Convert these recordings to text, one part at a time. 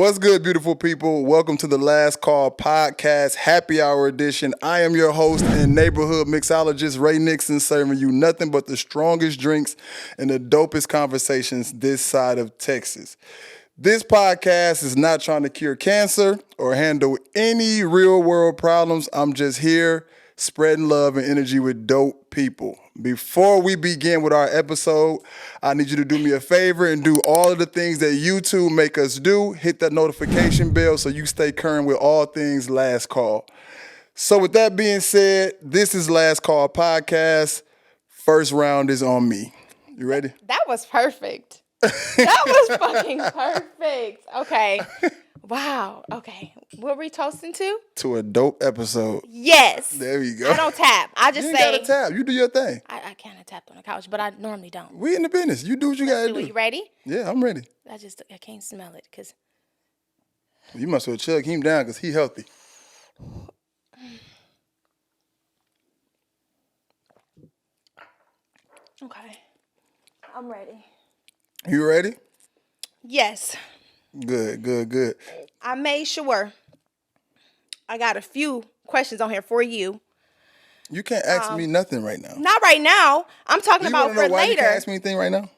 What's good, beautiful people? Welcome to the Last Call Podcast Happy Hour Edition. I am your host and neighborhood mixologist, Ray Nixon, serving you nothing but the strongest drinks and the dopest conversations this side of Texas. This podcast is not trying to cure cancer or handle any real-world problems. I'm just here spreading love and energy with dope people. Before we begin with our episode, I need you to do me a favor and do all of the things that YouTube make us do. Hit that notification bell so you stay current with all things Last Call. So with that being said, this is Last Call Podcast. First round is on me. You ready? That was perfect. That was fucking perfect. Okay. Wow. Okay. What are we toasting to? To a dope episode. Yes. There you go. I don't tap. I just you say. You gotta tap. You do your thing. I kind of tapped on the couch, but I normally don't. We in the business. You do what you gotta do. You ready? Yeah, I'm ready. I can't smell it because. You must well chug him down because he healthy. Okay. I'm ready. You ready? Yes. Good. I made sure I got a few questions on here for you. You can't ask me nothing right now. Not right now. I'm talking about for later. Why you can't ask me anything right now?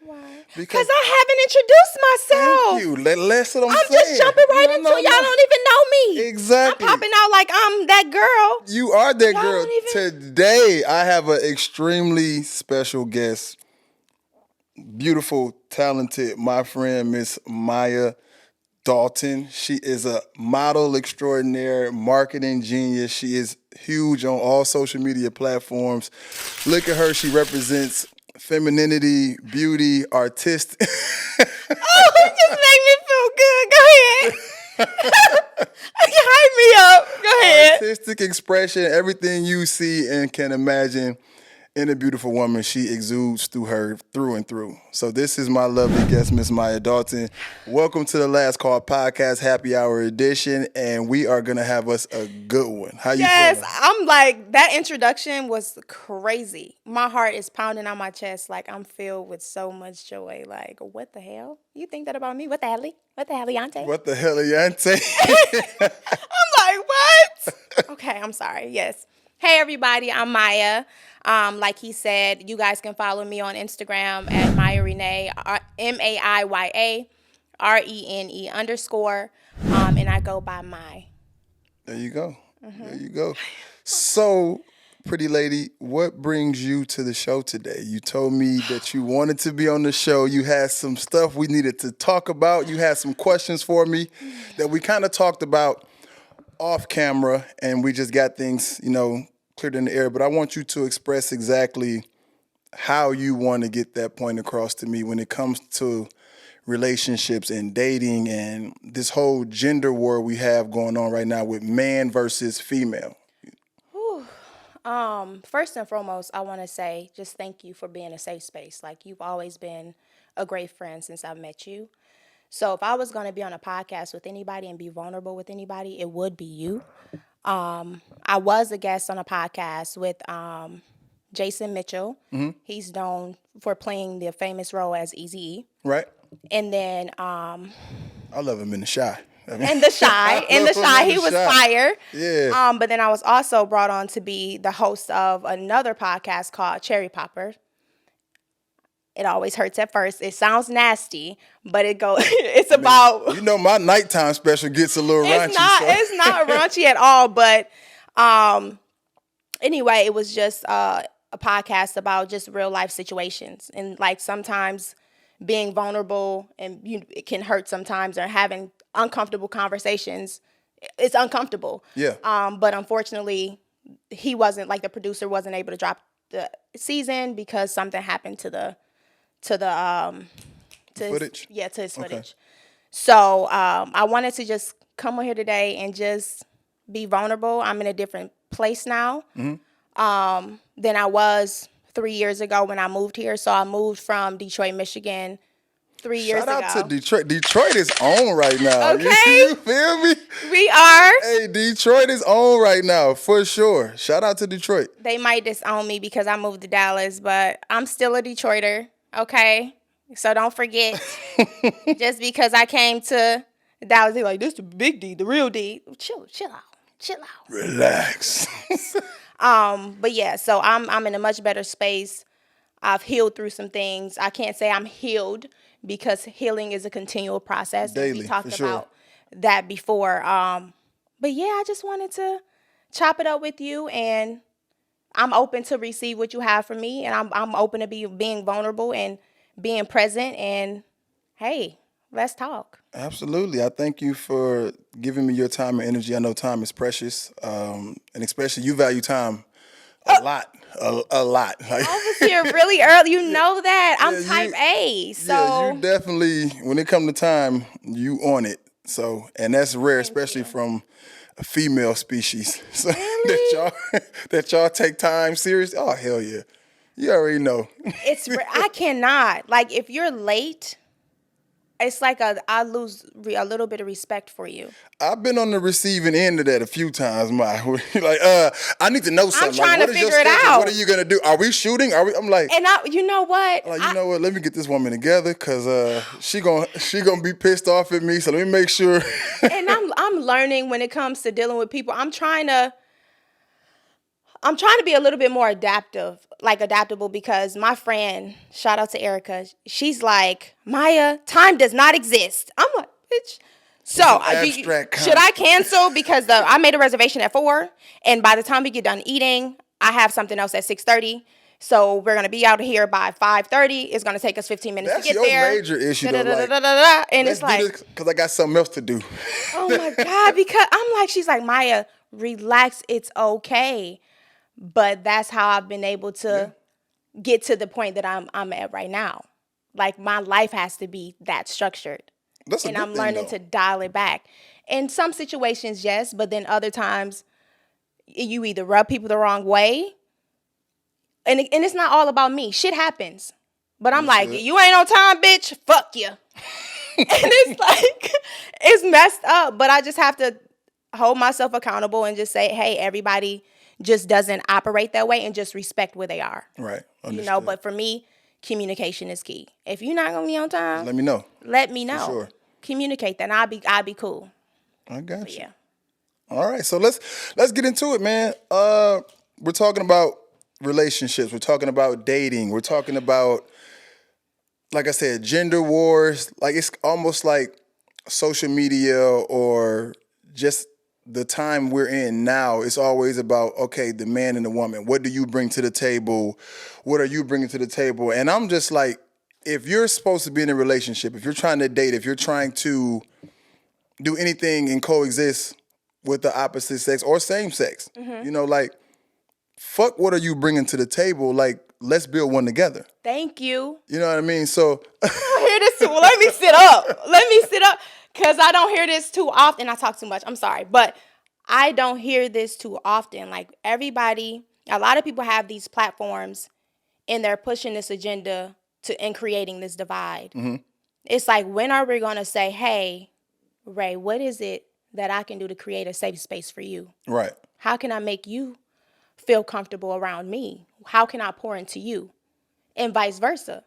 Why? Because I haven't introduced myself. Thank you. That's what I'm saying. I'm just jumping right into it. Y'all don't even know me. Exactly. I'm popping out like I'm that girl. You are that Y'all girl. Today, I have an extremely special guest. Beautiful, talented, my friend, Miss Maiya Dalton. She is a model extraordinaire, marketing genius. She is huge on all social media platforms. Look at her. She represents femininity, beauty, artistic. Oh, it just make me feel good. Go ahead. Hype me up. Go ahead. Artistic expression, everything you see and can imagine in a beautiful woman, she exudes through her through and through. So this is my lovely guest, Miss Maiya Dalton. Welcome to the Last Call Podcast Happy Hour Edition, and we are gonna have us a good one. How you feeling? Yes, I'm like, that introduction was crazy. My heart is pounding on my chest like I'm filled with so much joy. Like, what the hell? You think that about me? What the hell? What the hell, Yante? What the hell, Yante? I'm like, what? Okay, I'm sorry. Yes. Hey, everybody, I'm Maiya. Like he said, you guys can follow me on Instagram at Maiya Renee, MAIYA RENE_. And I go by Mai. There you go. There you go. So, pretty lady, what brings you to the show today? You told me that you wanted to be on the show. You had some stuff we needed to talk about. You had some questions for me that we kind of talked about off camera, and we just got things, cleared in the air. But I want you to express exactly how you want to get that point across to me when it comes to relationships and dating and this whole gender war we have going on right now with man versus female. First and foremost, I want to say just thank you for being a safe space. Like, you've always been a great friend since I've met you. So if I was going to be on a podcast with anybody and be vulnerable with anybody, it would be you. I was a guest on a podcast with Jason Mitchell. Mm-hmm. He's known for playing the famous role as Eazy-E. Right. And then I love him in The Shy. In The Shy. He was fire. Yeah. But then I was also brought on to be the host of another podcast called Cherry Popper. It always hurts at first. It sounds nasty, but it's about... my nighttime special gets a little raunchy. It's not raunchy at all, but anyway, it was just a podcast about just real life situations. And like sometimes being vulnerable and it can hurt sometimes, or having uncomfortable conversations. It's uncomfortable. Yeah. But unfortunately, the producer wasn't able to drop the season because something happened to footage? To his footage. Okay. So I wanted to just come on here today and just be vulnerable. I'm in a different place now than I was 3 years ago when I moved here. So I moved from Detroit, Michigan 3 years ago. Shout out to Detroit. Detroit is on right now. Okay. You feel me? We are. Hey, Detroit is on right now, for sure. Shout out to Detroit. They might disown me because I moved to Dallas, but I'm still a Detroiter, okay? So don't forget, just because I came to That was it. Like, this the big D, the real D. Chill out. Chill out. Relax. But yeah, so I'm in a much better space. I've healed through some things. I can't say I'm healed because healing is a continual process, and we Daily, for talked sure. about that before. But yeah, I just wanted to chop it up with you, and I'm open to receive what you have for me, and I'm open to being vulnerable and being present. And hey, let's talk. Absolutely. I thank you for giving me your time and energy. I know time is precious, and especially you value time a lot, a lot. Like, I was here really early. You know that I'm yeah, type A, yeah, you so definitely. When it comes to time, you on it. So, and that's rare, thank especially you. from a female species. So that Really? y'all that y'all take time serious. Oh hell yeah, you already know. I cannot. Like, if you're late, it's like I lose a little bit of respect for you. I've been on the receiving end of that a few times, my like, I need to know I'm something. Like, trying what to is your figure it schedule? What are out. you gonna do? Are we shooting? Are we? I'm like, And you know what? you know what? Let me get this woman together because she gonna be pissed off at me. So let me make sure. And I'm learning when it comes to dealing with people. I'm trying to be a little bit more adaptable because my friend, shout out to Erica, she's like, Maiya, time does not exist. I'm like, bitch. So an abstract should I concept. cancel because I made a reservation at 4, and by the time we get done eating, I have something else at 6:30. So we're gonna be out of here by 5:30. It's gonna take us 15 minutes That's to get your there. major issue though. Like, And let's it's do like, this because I got something else to do. oh my God, because I'm like, she's like, Maiya, relax, it's okay. But that's how I've been able to get to the point that I'm at right now. Like, my life has to be that structured. That's a And good I'm thing learning though. to dial it back. In some situations, yes, but then other times you either rub people the wrong way, and it's not all about me. Shit happens. But I'm like, Understood. you ain't on time, bitch. Fuck you. And it's like, it's messed up. But I just have to hold myself accountable and just say, hey, everybody just doesn't operate that way, and just respect where they are. Right. You know, Understood. but for me, communication is key. If you're not gonna be on time, Let me know. let me know. sure. Communicate that, and I'll be cool. I got But you. yeah. All right, so let's get into it, man. We're talking about relationships. We're talking about dating. We're talking about, like I said, gender wars. Like, it's almost like social media or just the time we're in now. It's always about, okay, the man and the woman. What do you bring to the table? What are you bringing to the table? And I'm just like, if you're supposed to be in a relationship, if you're trying to date, if you're trying to do anything and coexist with the opposite sex or same sex. You know, like, fuck what are you bringing to the table? Like, let's build one together. Thank you. You know what I mean? So, I don't hear this too. Let me sit up. Let me sit up. Because I don't hear this too often. I talk too much. I'm sorry. But I don't hear this too often. Like, a lot of people have these platforms, and they're pushing this agenda and creating this divide. It's like, when are we going to say, hey, Ray, what is it that I can do to create a safe space for you? right. How can I make you feel comfortable around me? How can I pour into you? And vice versa.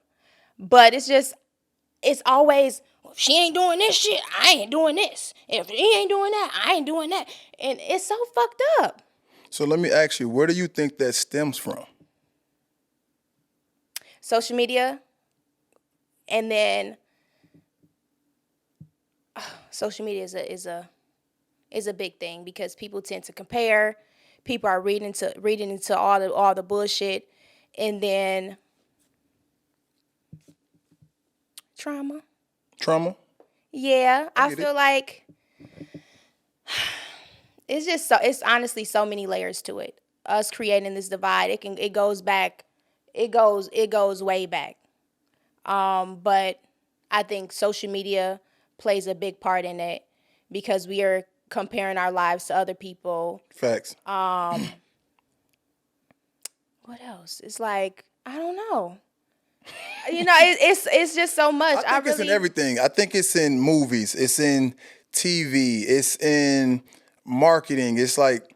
But it's always, if she ain't doing this shit, I ain't doing this. If he ain't doing that, I ain't doing that. And it's so fucked up. So let me ask you, where do you think that stems from? Social media, and then social media is a big thing because people tend to compare. People are reading into all the bullshit, and then trauma. Trauma? Yeah, I get feel it. like it's honestly so many layers to it. Us creating this divide, it goes back, it goes way back. But I think social media plays a big part in it because we are comparing our lives to other people. Facts. What else? It's like, I don't know. You know, it's just so much. I think it's in everything. I think it's in movies. It's in TV. It's in marketing. It's like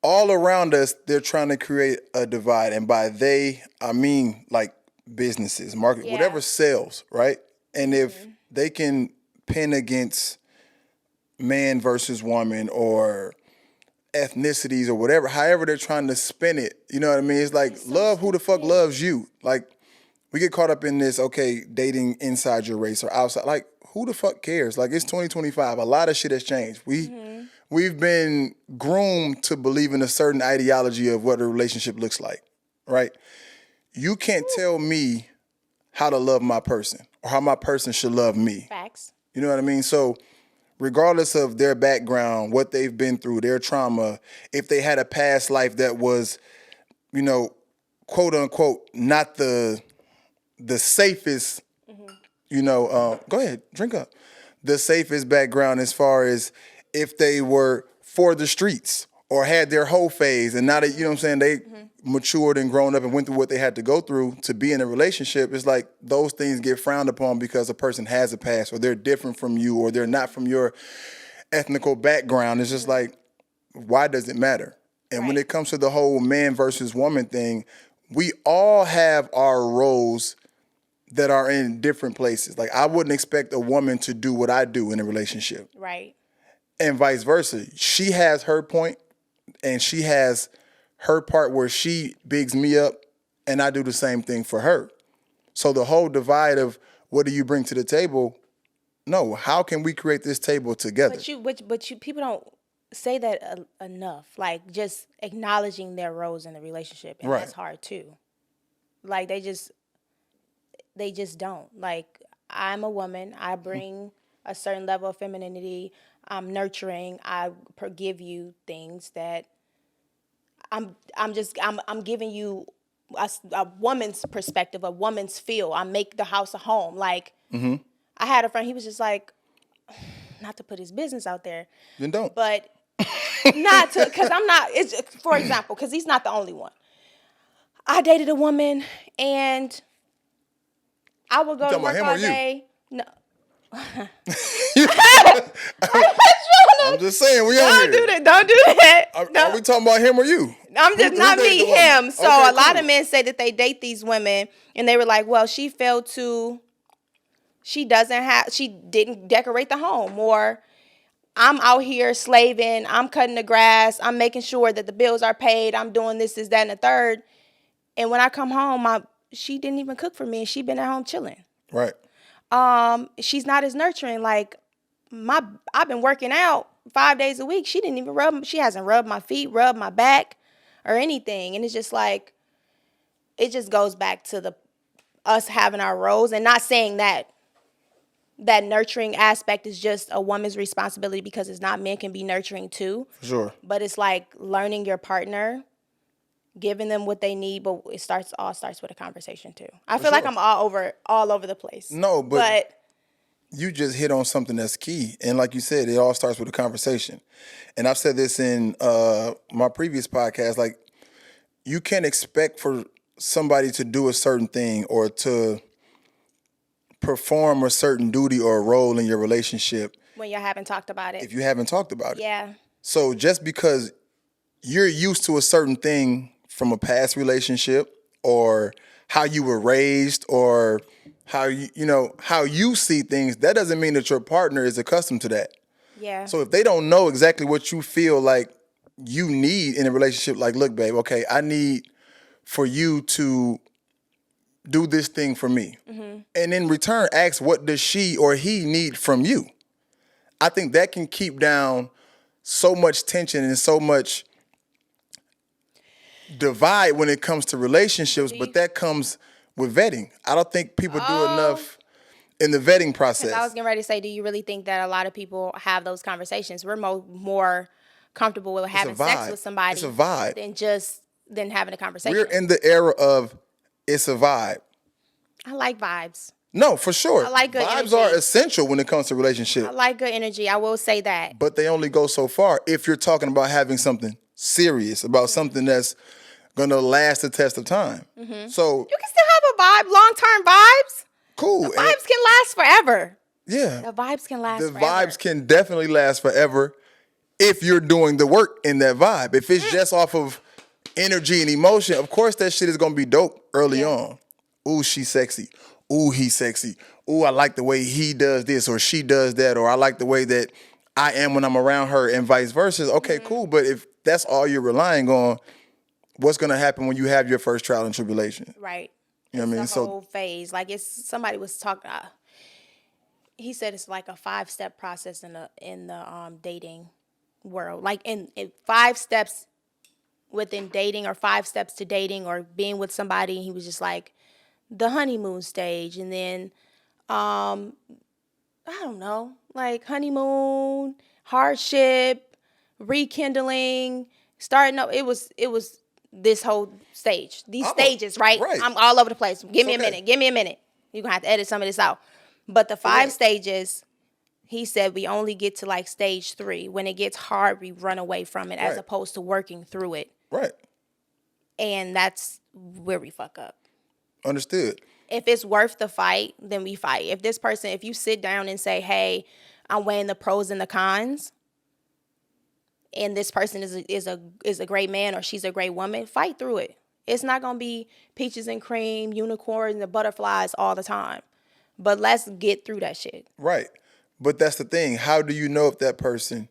all around us, they're trying to create a divide. And by they, I mean like businesses, market, Yeah. whatever sells, right? And if they can pin against man versus woman or ethnicities or whatever, however they're trying to spin it. You know what I mean? It's like, love who the fuck loves you. Like, we get caught up in this, okay, dating inside your race or outside. Like, who the fuck cares? Like, it's 2025. A lot of shit has changed. We've been groomed to believe in a certain ideology of what a relationship looks like, right? You can't tell me how to love my person or how my person should love me. Facts. You know what I mean? So regardless of their background, what they've been through, their trauma, if they had a past life that was, you know, quote unquote, not the safest, you know, go ahead, drink up. The safest background as far as if they were for the streets or had their whole phase and now that, you know what I'm saying, they matured and grown up and went through what they had to go through to be in a relationship, it's like those things get frowned upon because a person has a past or they're different from you or they're not from your ethnical background. It's just like, why does it matter? And when it comes to the whole man versus woman thing, we all have our roles that are in different places. Like, I wouldn't expect a woman to do what I do in a relationship. Right. And vice versa. She has her point and she has her part where she bigs me up and I do the same thing for her. So the whole divide of what do you bring to the table? No, how can we create this table together? But you people don't say that enough. Like, just acknowledging their roles in the relationship, and that's hard too. Like, they just don't. Like, I'm a woman. I bring a certain level of femininity. I'm nurturing. I give you things that I'm giving you a woman's perspective, a woman's feel. I make the house a home. Like, I had a friend, he was just like, not to put his business out there. Then don't. But not to, because I'm not, it's, for example, because he's not the only one. I dated a woman and I would go to work all day. No. I'm just saying, we on here. Don't do that. Are we talking about him or you? I'm just not me, him. So okay, a lot of men say that they date these women and they were like, well, she didn't decorate the home, or I'm out here slaving, I'm cutting the grass, I'm making sure that the bills are paid, I'm doing this, that, and the third. And when I come home, she didn't even cook for me and she been at home chilling. Right. She's not as nurturing. Like, I've been working out 5 days a week. She hasn't rubbed my feet, rubbed my back or anything. And it's just like, it just goes back to us having our roles, and not saying that nurturing aspect is just a woman's responsibility, because it's not. Men can be nurturing too. For sure. But it's like learning your partner, giving them what they need, but it all starts with a conversation too. I feel like I'm all over the place. No, but you just hit on something that's key. And like you said, it all starts with a conversation. And I've said this in my previous podcast, like, you can't expect for somebody to do a certain thing or to perform a certain duty or a role in your relationship when you haven't talked about it. If you haven't talked about it. Yeah. So just because you're used to a certain thing from a past relationship or how you were raised or how how you see things, that doesn't mean that your partner is accustomed to that. Yeah. So if they don't know exactly what you feel like you need in a relationship, like, look, babe, okay, I need for you to do this thing for me. Mm-hmm. And in return, ask what does she or he need from you. I think that can keep down so much tension and so much divide when it comes to relationships, but that comes with vetting. I don't think people do enough in the vetting process. I was getting ready to say, do you really think that a lot of people have those conversations? We're more comfortable with having sex with somebody it's a vibe. than having a conversation. We're in the era of it's a vibe. I like vibes. No, for sure. I like good vibes energy. are essential when it comes to relationships. I like good energy. I will say that. But they only go so far if you're talking about having something serious, about something that's going to last the test of time. Mm-hmm. So you can still have a vibe, long-term vibes. Cool. The vibes can last forever. Yeah. The vibes can last forever. The vibes can definitely last forever if you're doing the work in that vibe. If it's just off of energy and emotion, of course that shit is going to be dope early on. Ooh, she's sexy. Ooh, he's sexy. ooh, I like the way he does this or she does that, or I like the way that I am when I'm around her, and vice versa. Okay, cool. But if that's all you're relying on, what's gonna happen when you have your first trial and tribulation? Right. You know what I mean? It's a whole phase. Like it's somebody was talking. He said it's like a 5-step process in the dating world. Like in 5 steps within dating, or 5 steps to dating or being with somebody. He was just like the honeymoon stage, and then I don't know, like honeymoon, hardship, rekindling, starting up. It was this whole stage, these stages, right? right. I'm all over the place. Give me a okay. minute. Give me a minute. You're gonna have to edit some of this out. But the 5 stages, he said we only get to like stage 3. When it gets hard, we run away from it as Right. opposed to working through it. Right. And that's where we fuck up. Understood. If it's worth the fight, then we fight. If you sit down and say, hey, I'm weighing the pros and the cons, and this person is a great man or she's a great woman, fight through it. It's not gonna be peaches and cream, unicorns and butterflies all the time. But let's get through that shit. Right. But that's the thing. How do you know if that person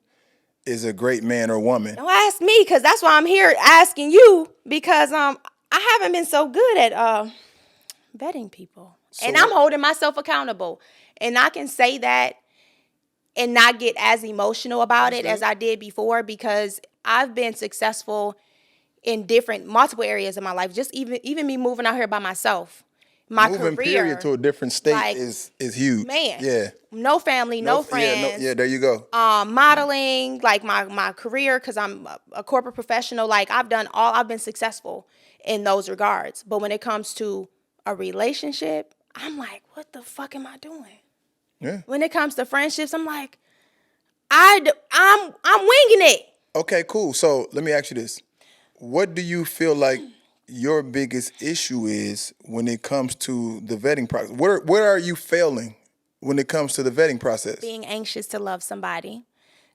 is a great man or woman? Don't ask me, because that's why I'm here asking you, because I haven't been so good at vetting people. And I'm holding myself accountable. And I can say that and not get as emotional about it as I did before, because I've been successful in multiple areas of my life. Just even me moving out here by myself. My Moving career, period to a different state like, is huge. Man. Yeah. No family, no friends. Yeah, there you go. Modeling, like my career, because I'm a corporate professional. Like I've been successful in those regards. But when it comes to a relationship, I'm like, what the fuck am I doing? Yeah. When it comes to friendships, I'm like, I'm winging it. Okay, cool. So let me ask you this. What do you feel like your biggest issue is when it comes to the vetting process? Where are you failing when it comes to the vetting process? Being anxious to love somebody.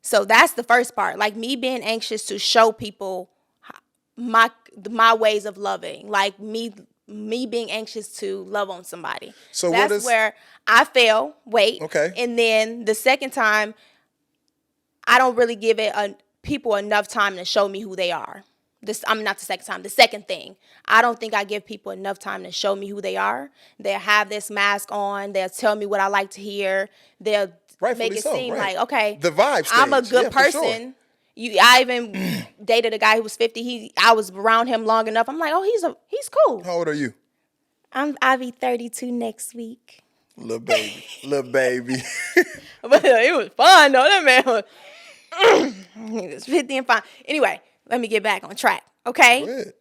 So that's the first part. Like me being anxious to show people my ways of loving. Like me being anxious to love on somebody. So that's where I fail. Wait. Okay. And then the second time, I don't really give people enough time to show me who they are. Not the second time. The second thing, I don't think I give people enough time to show me who they are. They'll have this mask on. They'll tell me what I like to hear. They'll make it seem like, okay, the vibe stage. I'm a good person. For sure. I even dated a guy who was 50. I was around him long enough. I'm like, oh, he's cool. How old are you? I'll be 32 next week. Little baby. Little baby. But it was fun though. That man was, he was 50 and fine. Anyway, let me get back on track, okay? Go ahead.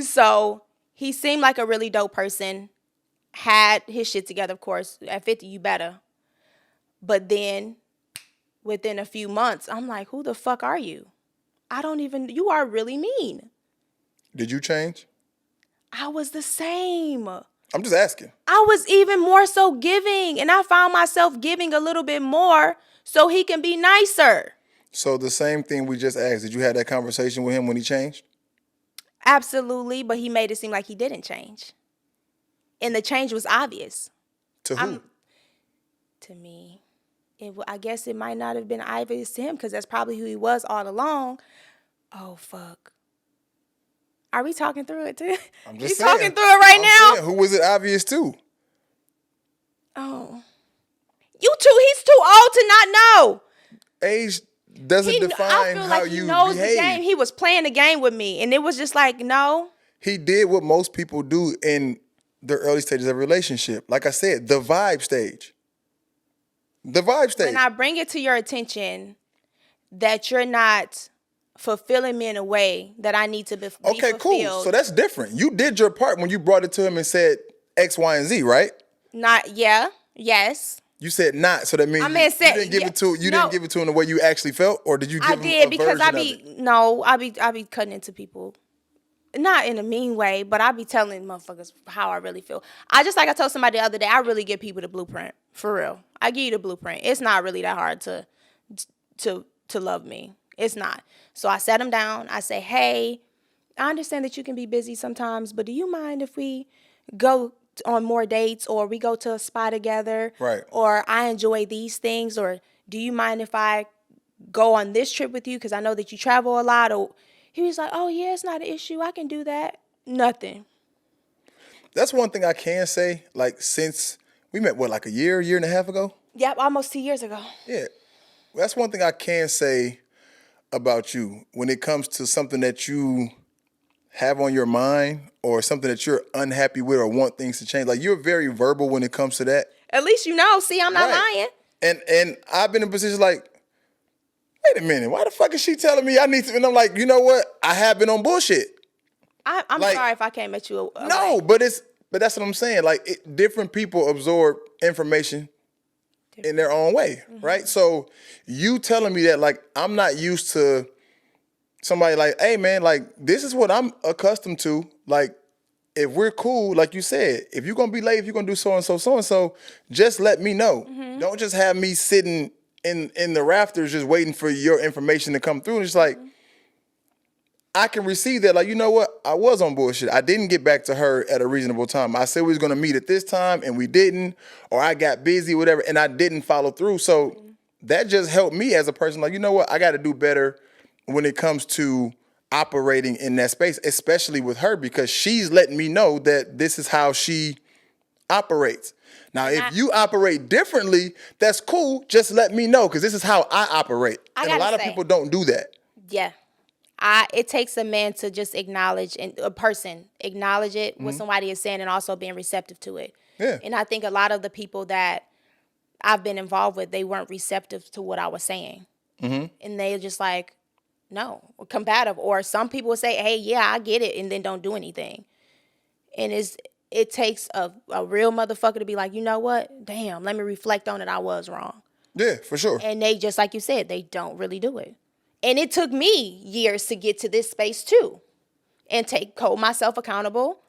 So he seemed like a really dope person, had his shit together, of course. At 50, you better. But then within a few months, I'm like, who the fuck are you? You are really mean. Did you change? I was the same. I'm just asking. I was even more so giving, and I found myself giving a little bit more so he can be nicer. So the same thing we just asked, did you have that conversation with him when he changed? Absolutely, but he made it seem like he didn't change. And the change was obvious. To who? To me. I guess it might not have been obvious to him, because that's probably who he was all along. Oh, fuck. Are we talking through it too? I'm just saying. talking Through it right now? Saying, who was it obvious to? Oh. He's too old to not know. Age doesn't define how you behave. The game. He was playing the game with me, and it was just like, no. He did what most people do in the early stages of a relationship. Like I said, the vibe stage. The vibe stage. When I bring it to your attention that you're not fulfilling me in a way that I need to be okay, fulfilled. cool. So that's different. You did your part when you brought it to him and said X, Y, and Z, right? Yes. You said not, so that means you didn't give it to him the way you actually felt, or did you give him a version of it? I be cutting into people. Not in a mean way, but I be telling motherfuckers how I really feel. I told somebody the other day, I really give people the blueprint. For real. I give you the blueprint. It's not really that hard to love me. It's not. So I sat him down. I say, hey, I understand that you can be busy sometimes, but do you mind if we go on more dates, or we go to a spa together, Right. or I enjoy these things, or do you mind if I go on this trip with you because I know that you travel a lot? Or he was like, oh yeah, it's not an issue, I can do that. Nothing. That's one thing I can say. Like, since we met, what, like a year and a half ago? Yep, almost 2 years ago. Yeah. That's one thing I can say about you when it comes to something that you have on your mind or something that you're unhappy with or want things to change. Like, you're very verbal when it comes to that. At least you know. See, I'm not lying. And I've been in positions like, wait a minute, why the fuck is she telling me I need to? And I'm like, you know what? I have been on bullshit. I'm Like, sorry if I came at you. No, but that's what I'm saying. Like, different people absorb information in their own way, right? So you telling me that, like, I'm not used to somebody like, hey man, like, this is what I'm accustomed to. Like, if we're cool, like you said, if you're gonna be late, if you're gonna do so and so, just let me know. Don't just have me sitting in the rafters just waiting for your information to come through. And it's like, I can receive that. Like, you know what? I was on bullshit. I didn't get back to her at a reasonable time. I said we was going to meet at this time and we didn't, or I got busy, whatever, and I didn't follow through. So that just helped me as a person. Like, you know what? I got to do better when it comes to operating in that space, especially with her, because she's letting me know that this is how she operates. Now, if you operate differently, that's cool. Just let me know, because this is how I operate. And a lot of people don't do that. Yeah. It takes a man to just acknowledge, and a person acknowledge it, what somebody is saying, and also being receptive to it. Yeah. And I think a lot of the people that I've been involved with, they weren't receptive to what I was saying. And they just like, no, combative. Or some people would say, hey, yeah, I get it, and then don't do anything. And it takes a real motherfucker to be like, you know what? Damn, let me reflect on it. I was wrong. Yeah, for sure. And they, just like you said, they don't really do it. And it took me years to get to this space too, and hold myself accountable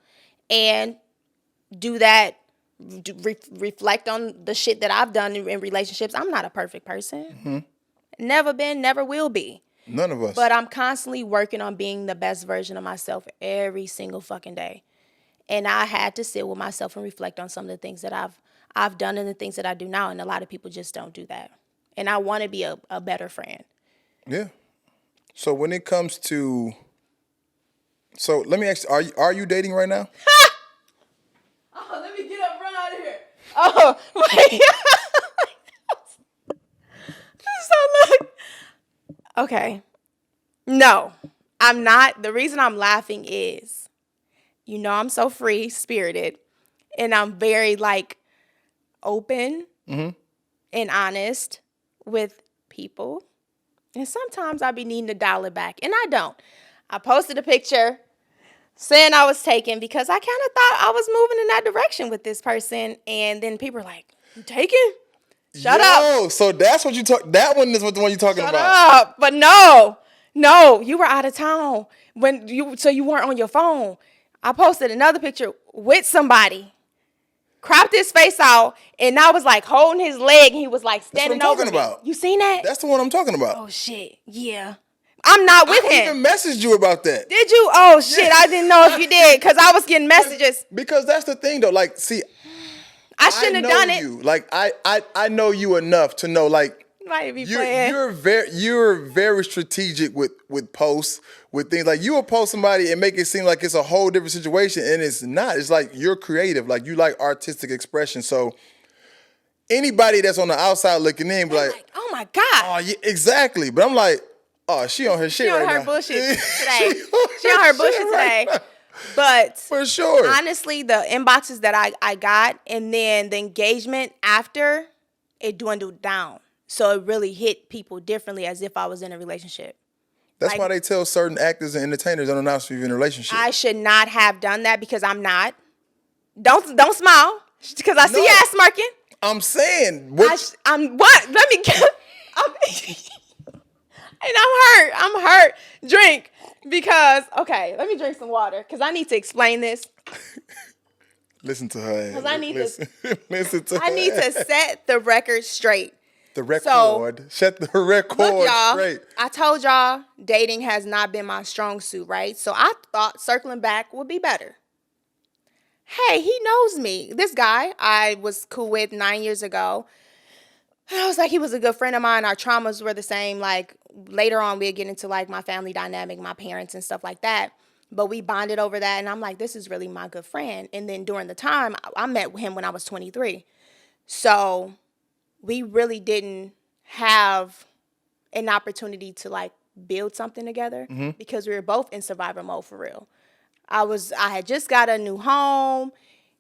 and do that, reflect on the shit that I've done in relationships. I'm not a perfect person. Never been, never will be. None of us. But I'm constantly working on being the best version of myself every single fucking day. And I had to sit with myself and reflect on some of the things that I've done and the things that I do now. And a lot of people just don't do that. And I want to be a better friend. Yeah. So when it comes to, so let me ask you, are you dating right now? Oh, let me get up, run out of here. Oh, wait. So look. Okay. No, I'm not. The reason I'm laughing is, you know, I'm so free spirited, and I'm very like open and honest with people. And sometimes I be needing to dial it back, and I don't. I posted a picture saying I was taken because I kind of thought I was moving in that direction with this person, and then people are like, "You taken? Shut up!" So that's what you talk. That one is what the one you're talking Shut about. up! But no, you were out of town so you weren't on your phone. I posted another picture with somebody, cropped his face out, and I was like holding his leg, and he was like standing over me. About. You seen that? That's the one I'm talking about. Oh shit, yeah. I'm not with him. I even messaged you about that. Did you? Oh shit, I didn't know if you did, because I was getting messages. Because that's the thing though. Like, see, I shouldn't have done it. You. Like, I know you enough to know, like, you're very strategic with posts, with things. Like, you will post somebody and make it seem like it's a whole different situation, and it's not. It's like you're creative. Like, you like artistic expression. So anybody that's on the outside looking in, be like, oh my God. Oh, yeah, exactly. But I'm like, oh, she on her shit right now. She on her bullshit today. She on her bullshit today. But for sure, honestly, the inboxes that I got, and then the engagement after, it dwindled down. So it really hit people differently, as if I was in a relationship. That's why they tell certain actors and entertainers don't announce you're in a relationship. I should not have done that, because I'm not. Don't smile, because I see your ass smirking. I'm saying, I'm what? Let me get. And I'm hurt. Drink. Because, okay, let me drink some water, because I need to explain this. Listen to her. Because I need listen to her. I need to set the record straight. The record. Set the record straight. I told y'all dating has not been my strong suit, right? So I thought circling back would be better. hey, he knows me. This guy I was cool with 9 years ago. I was like, he was a good friend of mine. Our traumas were the same. Like, later on, we'd get into, like, my family dynamic, my parents and stuff like that. But we bonded over that, and I'm like, this is really my good friend. And then during the time, I met him when I was 23. So we really didn't have an opportunity to, like, build something together because we were both in survivor mode for real. I had just got a new home.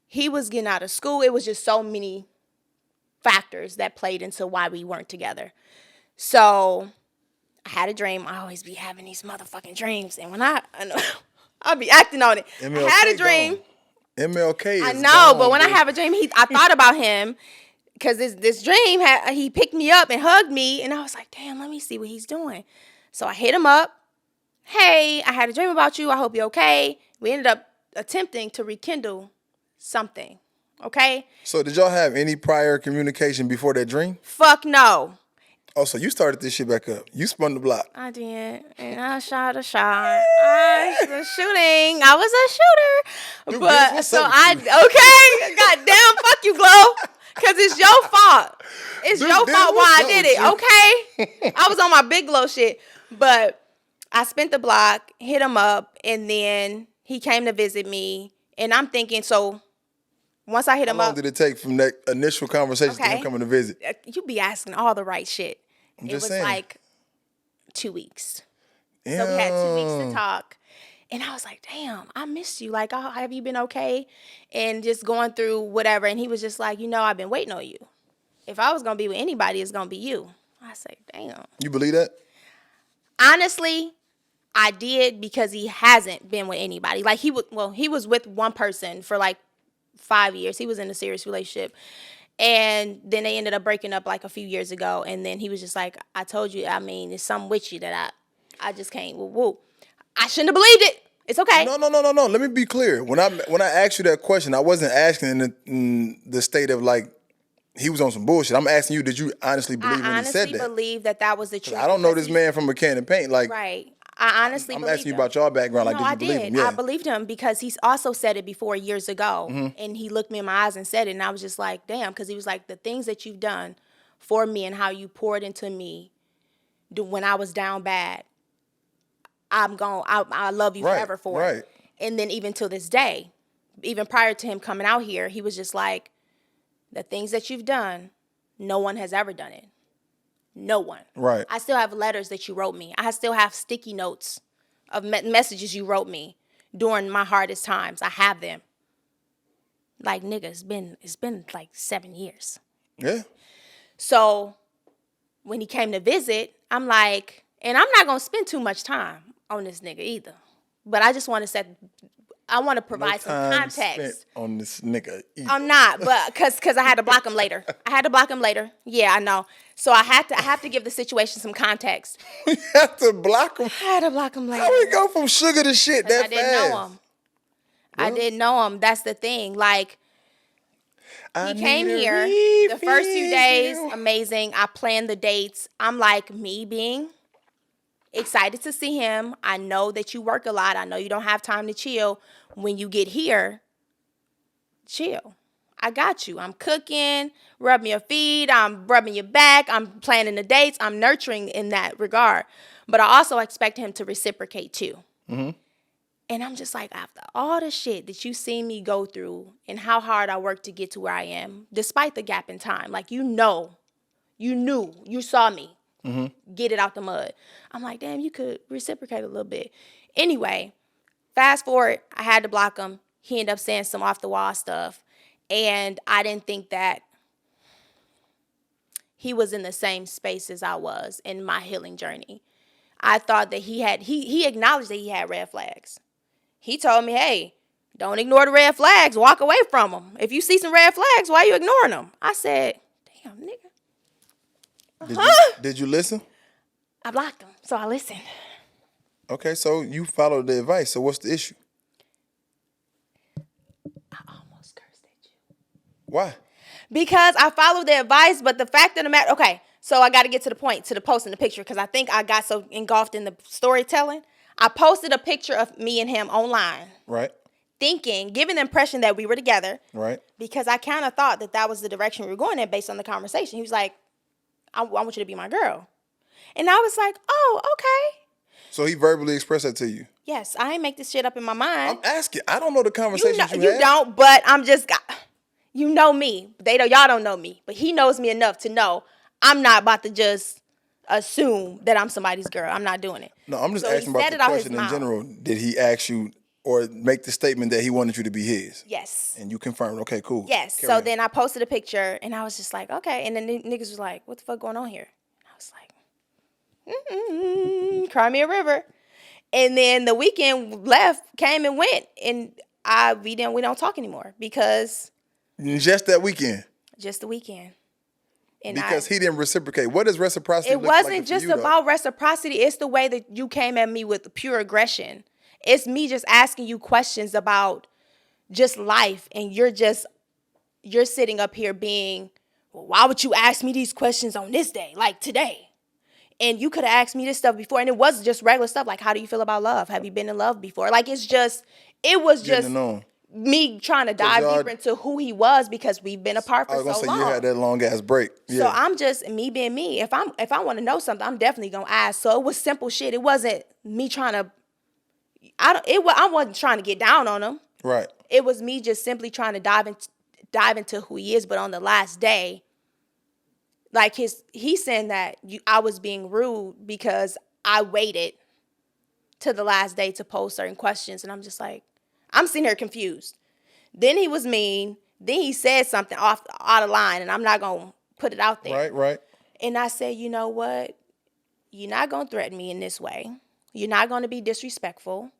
He was getting out of school. It was just so many factors that played into why we weren't together. So I had a dream. I always be having these motherfucking dreams. And when I'll be acting on it. MLK I had a dream. Gone. MLK is I know, gone, but when I dude. have a dream, I thought about him because this dream, he picked me up and hugged me. And I was like, damn, let me see what he's doing. So I hit him up. Hey, I had a dream about you. I hope you're okay. We ended up attempting to rekindle something. Okay? So did y'all have any prior communication before that dream? Fuck no. Oh, so you started this shit back up. You spun the block. I did. And I shot a shot. I was shooting. I was a shooter. Dude, but what's so up with you? okay. Goddamn, fuck you, Glow. Because it's your fault. It's Dude, your Diz, fault why I what's up did with it. you? Okay? I was on my big Glow shit. But I spent the block, hit him up, and then he came to visit me. And I'm thinking, so once I hit How him long up, did it take from that initial conversation to Okay. him coming to visit? you be asking all the right shit. I'm It just was saying. like 2 weeks. Yeah. So we had 2 weeks to talk. And I was like, damn, I missed you. Like, oh, have you been okay? And just going through whatever. And he was just like, I've been waiting on you. If I was going to be with anybody, it's going to be you. I said, damn. You believe that? Honestly, I did because he hasn't been with anybody. Like, he was with one person for like 5 years. He was in a serious relationship. And then they ended up breaking up like a few years ago. And then he was just like, I told you, I mean, there's something with you that I just can't, woo. I shouldn't have believed it. It's okay. No. Let me be clear. When I asked you that question, I wasn't asking in the state of like he was on some bullshit. I'm asking you, did you honestly believe when he said I honestly that? believe that was the truth. I don't know because this man from a can of paint. Like, Right. I honestly I'm believed asking you him. about your background. Like, No, did you believe him? Yeah. I believed him because he's also said it before years ago. Mm-hmm. And he looked me in my eyes and said it. And I was just like, damn. Because he was like, the things that you've done for me and how you poured into me when I was down bad, I love you Right, forever for right. it. And then even to this day, even prior to him coming out here, he was just like, the things that you've done, no one has ever done it. No one. Right. I still have letters that you wrote me. I still have sticky notes of messages you wrote me during my hardest times. I have them. Like, nigga, it's been like 7 years. Yeah. So when he came to visit, I'm like, and I'm not gonna spend too much time on this nigga either. But I just want to provide some Time context. spent on this nigga. I'm not, but because I had to block him later. Yeah, I know. So I have to give the situation some context. You have to block him. I had to block him later. How we go from sugar to shit that I didn't fast? know him. I didn't know him. That's the thing. Like, he came here the first few days, amazing. I planned the dates. I'm like, me being excited to see him. I know that you work a lot. I know you don't have time to chill. When you get here, chill. I got you. I'm cooking, rubbing your feet. I'm rubbing your back. I'm planning the dates. I'm nurturing in that regard. But I also expect him to reciprocate too. Mm-hmm. And I'm just like, after all the shit that you seen me go through and how hard I worked to get to where I am, despite the gap in time, like, you knew, you saw me get it out the mud. I'm like, damn, you could reciprocate a little bit. Anyway, fast forward, I had to block him. He ended up saying some off the wall stuff. And I didn't think that he was in the same space as I was in my healing journey. I thought that he acknowledged that he had red flags. He told me, hey, don't ignore the red flags. Walk away from them. If you see some red flags, why are you ignoring them? I said, damn, nigga. Did you listen? I blocked him, so I listened. Okay, so you followed the advice. So what's the issue? I almost cursed at you. Why? Because I followed the advice, but the fact of the matter, okay, so I got to get to the point, to the post in the picture, because I think I got so engulfed in the storytelling. I posted a picture of me and him online. Right. giving the impression that we were together. Right. Because I kind of thought that was the direction we were going in based on the conversation. He was like, I want you to be my girl. And I was like, oh, okay. So he verbally expressed that to you? Yes, I ain't make this shit up in my mind. I'm asking. I don't know the conversations you had. don't, but I'm just, you know me. Y'all don't know me. But he knows me enough to know I'm not about to just assume that I'm somebody's girl. I'm not doing it. No, I'm just asking about the question in general. Did he ask you or make the statement that he wanted you to be his? Yes. And you confirmed, okay, cool. Yes. So then I posted a picture, and I was just like, okay. And then niggas was like, what the fuck going on here? And I was like, cry me a river. And then the weekend came and went, and we don't talk anymore because just that weekend. Just the weekend. And because he didn't reciprocate. What does reciprocity look like? It wasn't just about reciprocity. It's the way that you came at me with pure aggression. It's me just asking you questions about just life, and you're sitting up here being, well, why would you ask me these questions on this day, like today? And you could have asked me this stuff before, and it was just regular stuff, like, how do you feel about love? Have you been in love before? Like, it was just me trying to dive deeper into who he was because we've been apart for so long. I was gonna say you had that long ass break. Yeah. So I'm just me being me. If I want to know something, I'm definitely gonna ask. So it was simple shit. It wasn't me trying to. I wasn't trying to get down on him. Right. It was me just simply trying to dive into who he is. But on the last day, like he's saying that I was being rude because I waited to the last day to pose certain questions, and I'm just like, I'm sitting here confused. Then he was mean. Then he said something out of line, and I'm not gonna put it out there. Right. And I said, you know what? You're not gonna threaten me in this way. You're not gonna be disrespectful.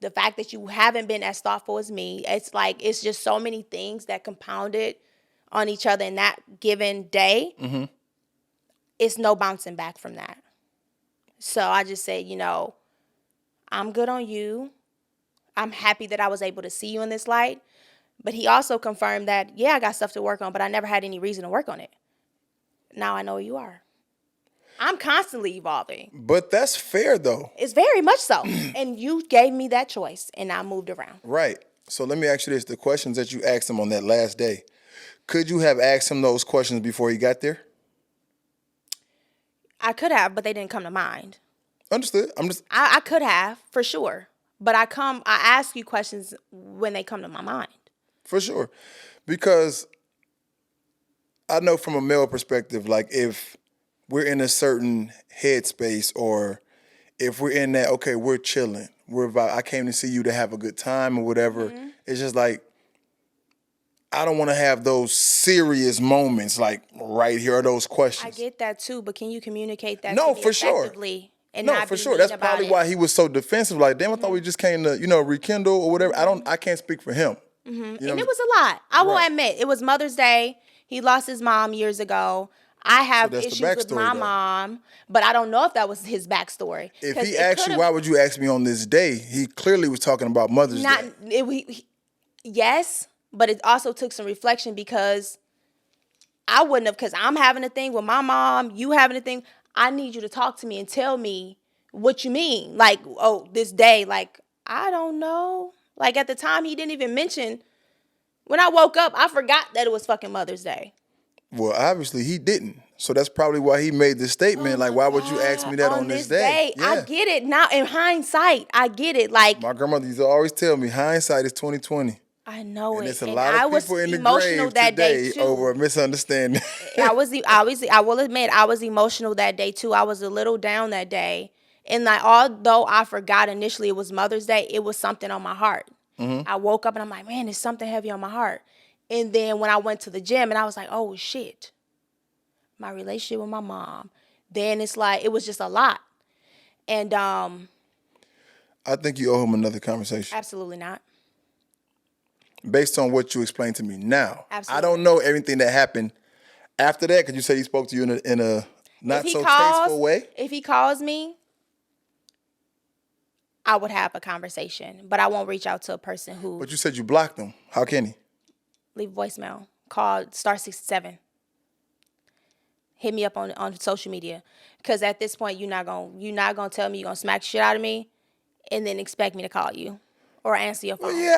The fact that you haven't been as thoughtful as me, it's just so many things that compounded on each other in that given day. Mm-hmm. It's no bouncing back from that. So I just said, I'm good on you. I'm happy that I was able to see you in this light. But he also confirmed that, yeah, I got stuff to work on, but I never had any reason to work on it. Now I know who you are. I'm constantly evolving. But that's fair, though. It's very much so. And you gave me that choice, and I moved around. Right. So let me ask you this. The questions that you asked him on that last day, could you have asked him those questions before he got there? I could have, but they didn't come to mind. Understood. I could have, for sure. But I ask you questions when they come to my mind. For sure. Because I know from a male perspective, like if we're in a certain headspace or if we're in that, okay, we're chilling. I came to see you to have a good time or whatever. Mm-hmm. It's just like, I don't want to have those serious moments like right here are those questions. I get that too, but can you communicate that to me for effectively? Sure. And no, not for be sure. mean That's about probably why he was so defensive. Like, damn, I thought we just came to, rekindle or whatever. I can't speak for him. Mm-hmm. And it was a lot. I will admit, it was Mother's Day. He lost his mom years ago. I have issues with my mom, but I don't know if that was his backstory. If he asked you, why would you ask me on this day? He clearly was talking about Mother's Day. Yes, but it also took some reflection because I wouldn't have, because I'm having a thing with my mom, you having a thing. I need you to talk to me and tell me what you mean. Like, oh, this day, like, I don't know. Like, at the time, he didn't even mention. When I woke up, I forgot that it was fucking Mother's Day. Well, obviously, he didn't. So that's probably why he made this statement. Like, why would you ask me that on this day? Yeah. I get it. Now, in hindsight, I get it. Like, my grandmother used to always tell me, hindsight is 20/20. I know and it. It's a lot of people in the grave that today day too. Over a misunderstanding. I will admit, I was emotional that day too. I was a little down that day. And like, although I forgot initially it was Mother's Day, it was something on my heart. Mm-hmm. I woke up and I'm like, man, there's something heavy on my heart. And then when I went to the gym and I was like, oh shit, my relationship with my mom. Then it's like, it was just a lot. And I think you owe him another conversation. Absolutely not. Based on what you explained to me now. Absolutely. I don't know everything that happened after that, because you said he spoke to you in a not so tasteful way. If he calls me, I would have a conversation, but I won't reach out to a person who. But you said you blocked him. How can he? Leave a voicemail. Call *67. Hit me up on social media, because at this point you're not gonna tell me you're gonna smack shit out of me, and then expect me to call you or answer your phone. Well, yeah,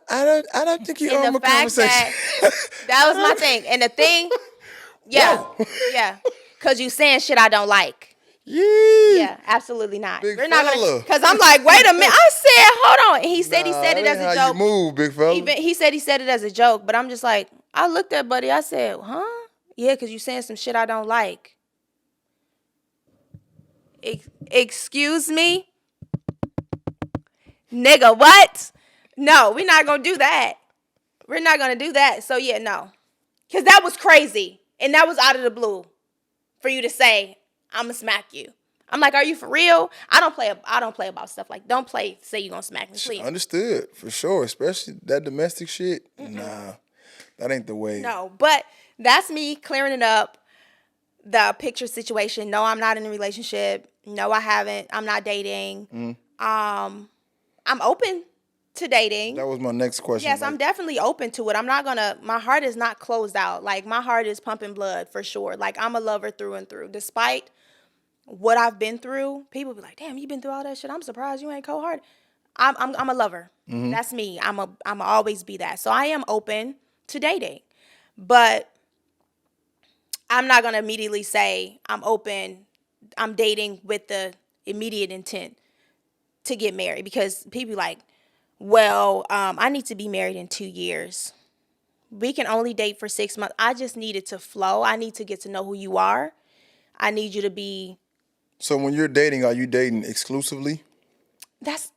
I don't think you And owe him the a fact conversation. that was my thing. And the thing, yeah, Whoa. yeah, because you saying shit I don't like. Yee. Yeah, absolutely not. Big We're not fella. gonna. Because I'm like, wait a minute. I said, hold on. And he said That it as ain't a how joke. you move, big fella. Even he said it as a joke, but I'm just like, I looked at Buddy. I said, huh? Yeah, because you saying some shit I don't like. Excuse me, nigga. What? No, we're not gonna do that. We're not gonna do that. So yeah, no, because that was crazy, and that was out of the blue for you to say I'm gonna smack you. I'm like, are you for real? I don't play about stuff like. Don't play. Say you gonna smack me, please. Understood, for sure. Especially that domestic shit. Nah, that ain't the way. No, but that's me clearing it up. The picture situation. No, I'm not in a relationship. No, I haven't. I'm not dating. I'm open to dating. That was my next question. Yes, I'm definitely open to it. I'm not gonna. My heart is not closed out. Like my heart is pumping blood for sure. Like I'm a lover through and through. Despite what I've been through, people be like, "Damn, you been through all that shit." I'm surprised you ain't cold hearted. I'm a lover. That's me. I'm always be that. So I am open to dating, but I'm not gonna immediately say I'm open. I'm dating with the immediate intent to get married because people like, well, I need to be married in 2 years. We can only date for 6 months. I just need it to flow. I need to get to know who you are. I need you to be. So when you're dating, are you dating exclusively?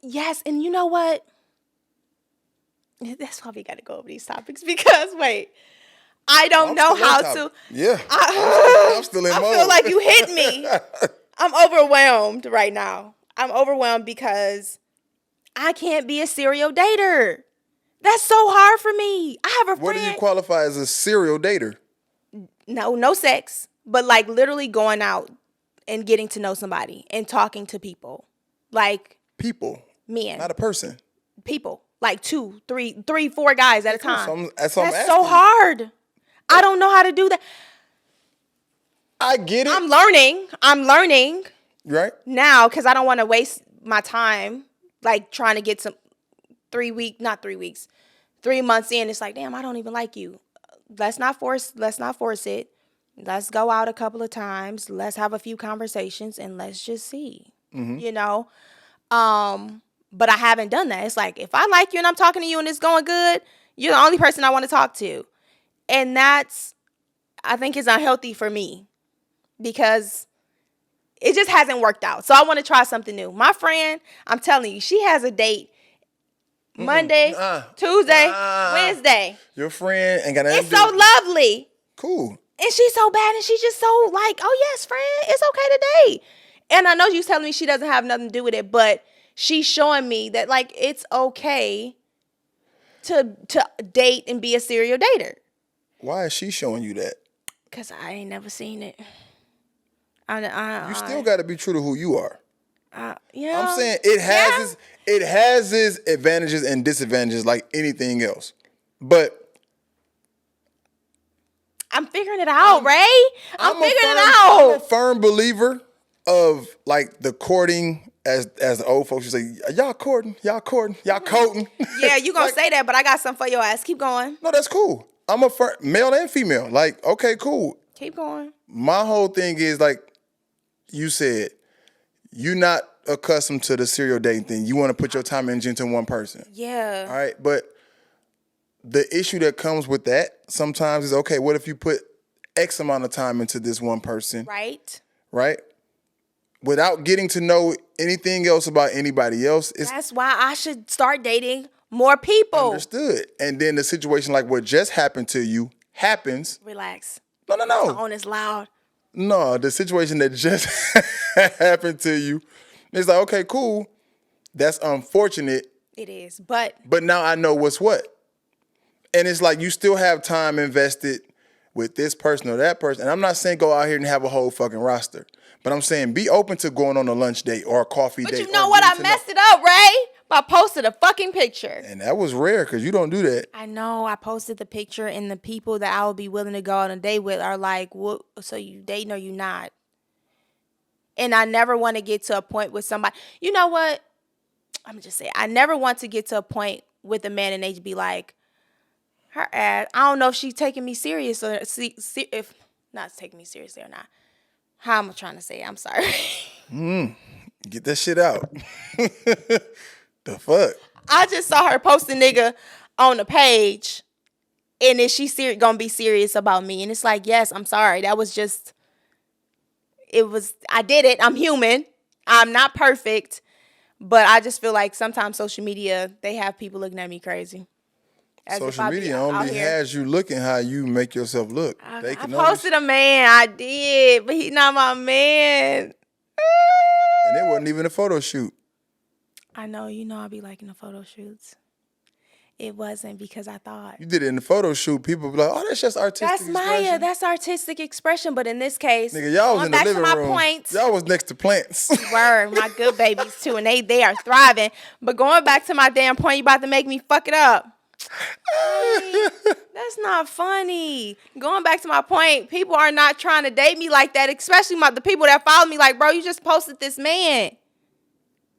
Yes. And you know what? That's why we got to go over these topics because, wait, I don't know how to. Yeah. I'm still in mode. I feel like you hit me. I'm overwhelmed right now. I'm overwhelmed because I can't be a serial dater. That's so hard for me. I have a friend. What do you qualify as a serial dater? No sex, but like literally going out and getting to know somebody and talking to people. Like people. Men. Not a person. People. Like 2, 3, 4 guys at a time. That's so hard. I don't know how to do that. I get it. I'm learning. Right. Now, because I don't want to waste my time, like trying to get some 3 months in. It's like, damn, I don't even like you. Let's not force it. Let's go out a couple of times. Let's have a few conversations and let's just see, you know? But I haven't done that. It's like, if I like you and I'm talking to you and it's going good, you're the only person I want to talk to. And that's, I think is unhealthy for me because it just hasn't worked out. So I want to try something new. My friend, I'm telling you, she has a date Monday, Tuesday, Wednesday. Your friend ain't got nothing It's so lovely. Cool. And she's so bad and she's just so like, oh yes, friend, it's okay to date. And I know she's telling me she doesn't have nothing to do with it, but she's showing me that like it's okay to date and be a serial dater. Why is she showing you that? Because I ain't never seen it. You still got to be true to who you are. Yeah. I'm saying it has its advantages and disadvantages like anything else. But I'm figuring it out, Ray. I'm figuring it out. I'm a firm believer of like the courting, as the old folks would say, y'all courting, y'all courting, y'all courting. Yeah, you gonna say that, but I got something for your ass. Keep going. No, that's cool. I'm a firm, male and female. Like, okay, cool. Keep going. My whole thing is like you said, you're not accustomed to the serial dating thing. You want to put your time and energy into one person. Yeah. All right, but the issue that comes with that sometimes is, okay, what if you put X amount of time into this one person? Right. Right? Without getting to know anything else about anybody else. That's why I should start dating more people. Understood. And then the situation like what just happened to you happens. Relax. No. The tone is loud. No, the situation that just happened to you, it's like, okay, cool. That's unfortunate. It is, but now I know what's what. And it's like you still have time invested with this person or that person. And I'm not saying go out here and have a whole fucking roster. But I'm saying be open to going on a lunch date or a coffee date. But you know what? I messed it up, Ray. I posted a fucking picture. And that was rare because you don't do that. I know. I posted the picture and the people that I would be willing to go on a date with are like, what? So you dating or you not? And I never want to get to a point with somebody. You know what? I'm just saying, I never want to get to a point with a man and they be like, her ass, I don't know if she's taking me serious or if not taking me seriously or not. How am I trying to say it? I'm sorry. Get that shit out. The fuck? I just saw her post a nigga on the page, and then she's gonna be serious about me. And it's like, yes, I'm sorry. That was just, I did it. I'm human. I'm not perfect. But I just feel like sometimes social media, they have people looking at me crazy. As if Social I be media out only here. has you looking how you make yourself look. I posted a man. I did, but he not my man. And it wasn't even a photo shoot. I know, I be liking the photo shoots. It wasn't because I thought. You did it in the photo shoot. People be like, oh, that's just artistic That's expression. Maiya. That's artistic expression. But in this case, Nigga, y'all was in the living room. Point, y'all was next to plants. word, my good babies too, and they are thriving. But going back to my damn point, you about to make me fuck it up. That's not funny. Going back to my point, people are not trying to date me like that, especially the people that follow me. Like, bro, you just posted this man.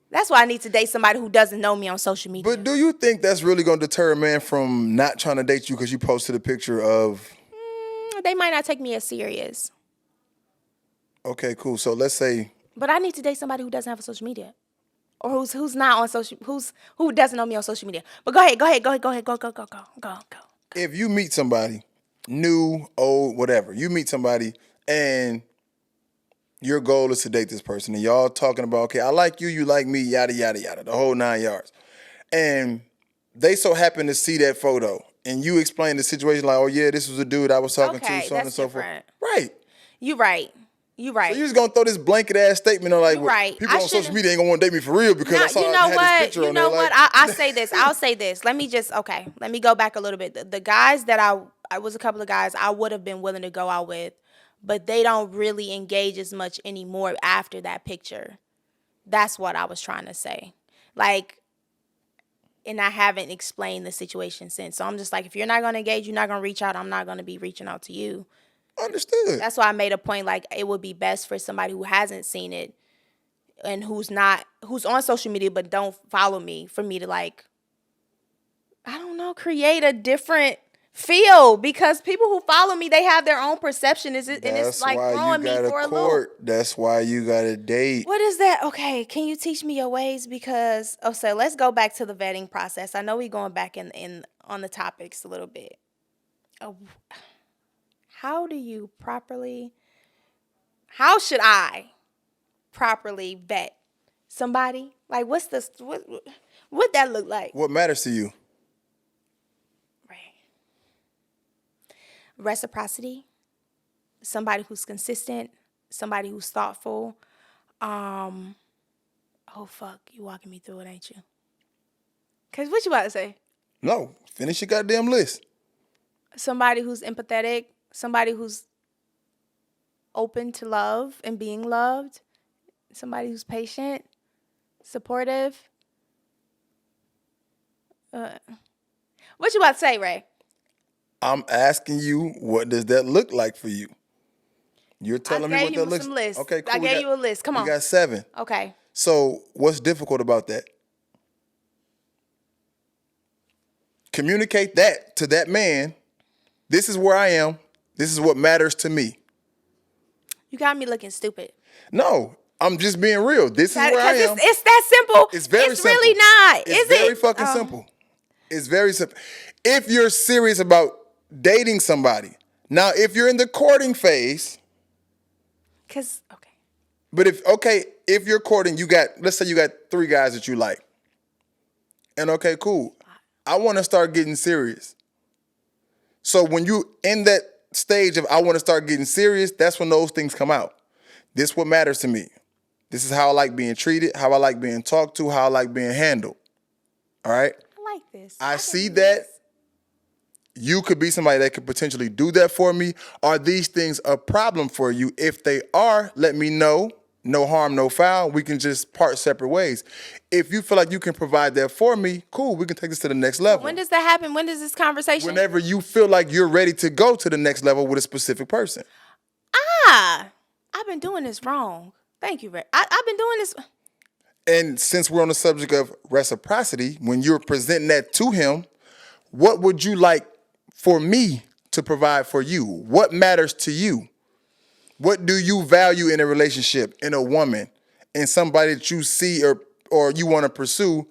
That's why I need to date somebody who doesn't know me on social media. But do you think that's really going to deter a man from not trying to date you because you posted a picture of... They might not take me as serious. Okay, cool. So let's say... But I need to date somebody who doesn't have a social media. Or who's not on social... Who doesn't know me on social media. But go ahead. Go. If you meet somebody, new, old, whatever, you meet somebody and... your goal is to date this person, and y'all talking about, okay, I like you, you like me, yada, yada, yada, the whole 9 yards. And they so happen to see that photo, and you explain the situation like, oh, yeah, this was a dude I was talking to, so on and so forth. Right. You right. So you just going to throw this blanket-ass statement on like, well, people on social media ain't going to want to date me for real because I saw this picture on there. You know what? I say this. I'll say this. Let me go back a little bit. The guys that I was a couple of guys I would have been willing to go out with, but they don't really engage as much anymore after that picture. That's what I was trying to say. Like, and I haven't explained the situation since. So I'm just like, if you're not going to engage, you're not going to reach out, I'm not going to be reaching out to you. Understood. That's why I made a point, like, it would be best for somebody who hasn't seen it and who's on social media but don't follow me, for me to, like, I don't know, create a different feel, because people who follow me, they have their own perception. And it's like throwing me for a loop. That's why you gotta date. What is that? Okay, can you teach me your ways? Because so let's go back to the vetting process. I know we're going back in on the topics a little bit. How should I properly vet somebody? Like, what that look like? What matters to you? Reciprocity, somebody who's consistent, somebody who's thoughtful. Oh fuck, you walking me through it, ain't you? Cause what you about to say? No, finish your goddamn list. Somebody who's empathetic, somebody who's open to love and being loved, somebody who's patient, supportive. What you about to say, Ray? I'm asking you, what does that look like for you? You're telling me what that looks like. Okay, cool. I gave you a list. Come on. We got 7. Okay. So what's difficult about that? Communicate that to that man. This is where I am. This is what matters to me. You got me looking stupid. No, I'm just being real. This is where I am. It's that simple. It's very simple. It's really not. It's very fucking simple. It's very simple. If you're serious about dating somebody. Now, if you're in the courting phase. But if you're courting, let's say you got 3 guys that you like. And okay, cool. I want to start getting serious. So when you in that stage of I want to start getting serious, that's when those things come out. This is what matters to me. This is how I like being treated, how I like being talked to, how I like being handled. All right? I like this. I see that. You could be somebody that could potentially do that for me. Are these things a problem for you? If they are, let me know. No harm, no foul. We can just part separate ways. If you feel like you can provide that for me, cool, we can take this to the next level. When does that happen? When does this conversation? Whenever you feel like you're ready to go to the next level with a specific person. I've been doing this wrong. Thank you, Ray. I've been doing this. And since we're on the subject of reciprocity, when you're presenting that to him, what would you like for me to provide for you? What matters to you? What do you value in a relationship, in a woman, in somebody that you see or you want to pursue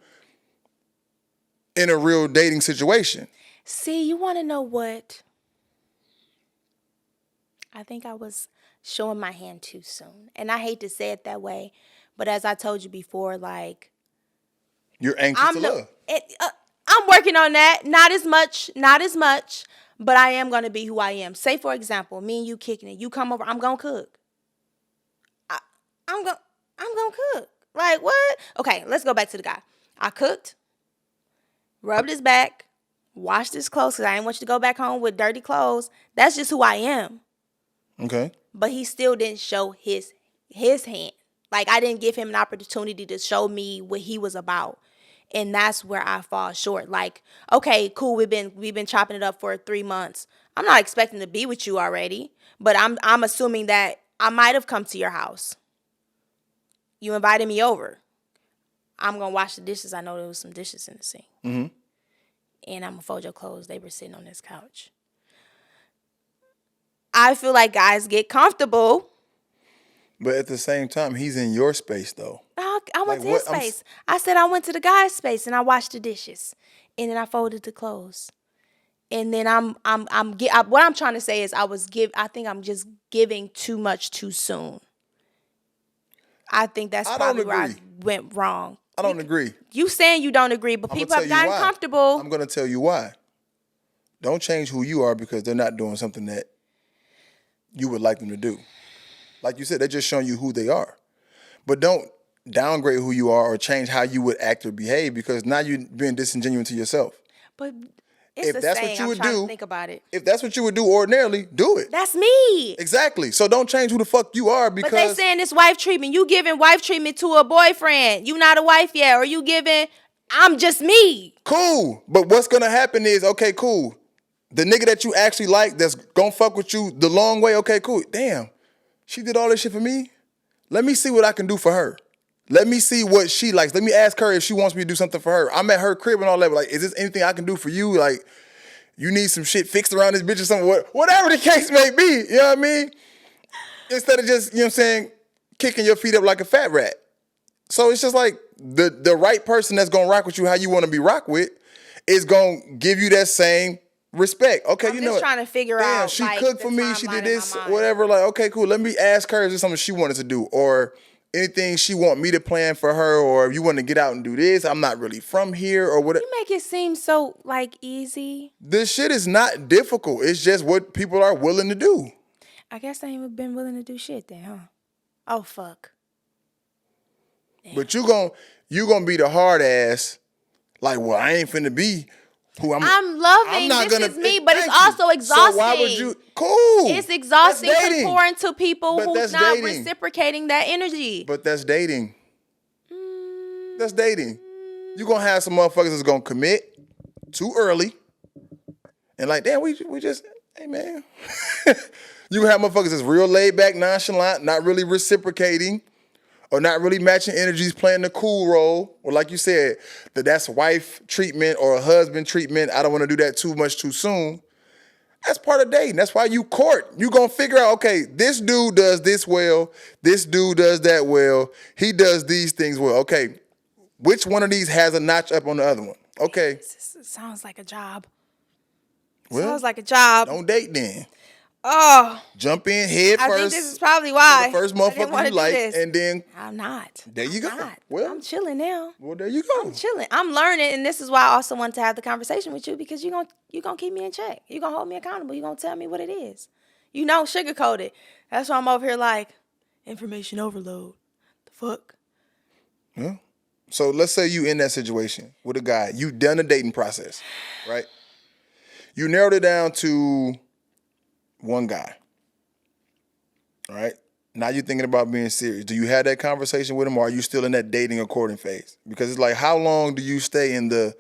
in a real dating situation? See, you want to know what? I think I was showing my hand too soon. And I hate to say it that way, but as I told you before, like, You're anxious to love. I'm working on that. Not as much, but I am going to be who I am. Say, for example, me and you kicking it. You come over, I'm going to cook. I'm going to cook. Like, what? Okay, let's go back to the guy. I cooked, rubbed his back, washed his clothes because I didn't want you to go back home with dirty clothes. That's just who I am. Okay. But he still didn't show his hand. Like, I didn't give him an opportunity to show me what he was about. And that's where I fall short. Like, okay, cool, we've been chopping it up for 3 months. I'm not expecting to be with you already, but I'm assuming that I might have come to your house. You invited me over. I'm going to wash the dishes. I know there was some dishes in the sink. Mm-hmm. And I'm going to fold your clothes. They were sitting on this couch. I feel like guys get comfortable. But at the same time, he's in your space, though. I went to his space. I said I went to the guy's space and I washed the dishes, and then I folded the clothes, and then what I'm trying to say is I think I'm just giving too much too soon. I think that's probably where I went wrong. I don't agree. You saying you don't agree, but people have gotten comfortable. I'm going to tell you why. Don't change who you are because they're not doing something that you would like them to do. Like you said, they're just showing you who they are. But don't downgrade who you are or change how you would act or behave because now you're being disingenuous to yourself. But it's if that's what you would do, think about it. If that's what you would do ordinarily, do it. That's me. Exactly. So don't change who the fuck you are because. But they saying it's wife treatment. You giving wife treatment to a boyfriend. You not a wife yet, or you giving. I'm just me. Cool. But what's gonna happen is okay, cool. The nigga that you actually like that's gonna fuck with you the long way. Okay, cool. Damn, she did all this shit for me. Let me see what I can do for her. Let me see what she likes. Let me ask her if she wants me to do something for her. I'm at her crib and all that. But like, is this anything I can do for you? Like, you need some shit fixed around this bitch or something. Whatever the case may be. You know what I mean? Instead of just, you know what I'm saying, kicking your feet up like a fat rat. So it's just like the right person that's going to rock with you how you want to be rocked with is going to give you that same respect. Okay, I'm just trying to figure out. She cooked for me. She did this, whatever. Like, okay, cool. Let me ask her, is this something she wanted to do? Or anything she want me to plan for her, or if you want to get out and do this, I'm not really from here, or whatever. You make it seem so, like, easy. This shit is not difficult. It's just what people are willing to do. I guess I ain't been willing to do shit then, huh? Oh, fuck. Damn. But you gonna be the hard ass, like, well, I ain't finna be who I'm loving. I'm not this is me, but it's also exhausting. So why would you? Cool. It's exhausting pouring to people who's not reciprocating that energy. But that's dating. That's dating. You gonna have some motherfuckers that's gonna commit too early, and like, damn, we just, hey man. You gonna have motherfuckers that's real laid back, nonchalant, not really reciprocating, or not really matching energies, playing the cool role, or like you said, that's wife treatment or husband treatment. I don't want to do that too much too soon. That's part of dating. That's why you court. You gonna figure out, okay, this dude does this well, this dude does that well, he does these things well. Okay, which one of these has a notch up on the other one? Okay. This sounds like a job. Well, sounds like a job. Don't date then. Oh. Jump in head first. I think this is probably why. The first motherfucker you like, and then I'm not. There you go. Not. Well, I'm chilling now. Well, there you go. I'm chilling. I'm learning, and this is why I also want to have the conversation with you, because you're gonna keep me in check. You're gonna hold me accountable. You're gonna tell me what it is. You know, sugarcoat it. That's why I'm over here like information overload. The fuck. Yeah. So let's say you in that situation with a guy. You done the dating process, right? You narrowed it down to one guy. All right. Now you're thinking about being serious. Do you have that conversation with him, or are you still in that dating or courting phase? Because it's like, how long do you stay in the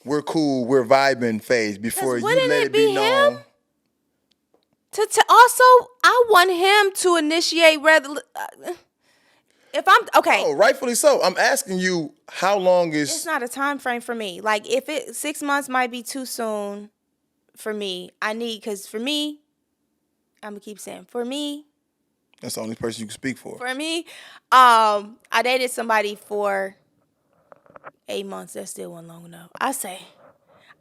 we're cool, we're vibing phase before you let it be known? To also, I want him to initiate rather. If I'm okay, Oh, rightfully so. I'm asking you, how long it's is... not a time frame for me. Like if 6 months might be too soon for me. Because for me, I'm gonna keep saying for me. That's the only person you can speak for. For me, I dated somebody for 8 months. That still wasn't long enough. I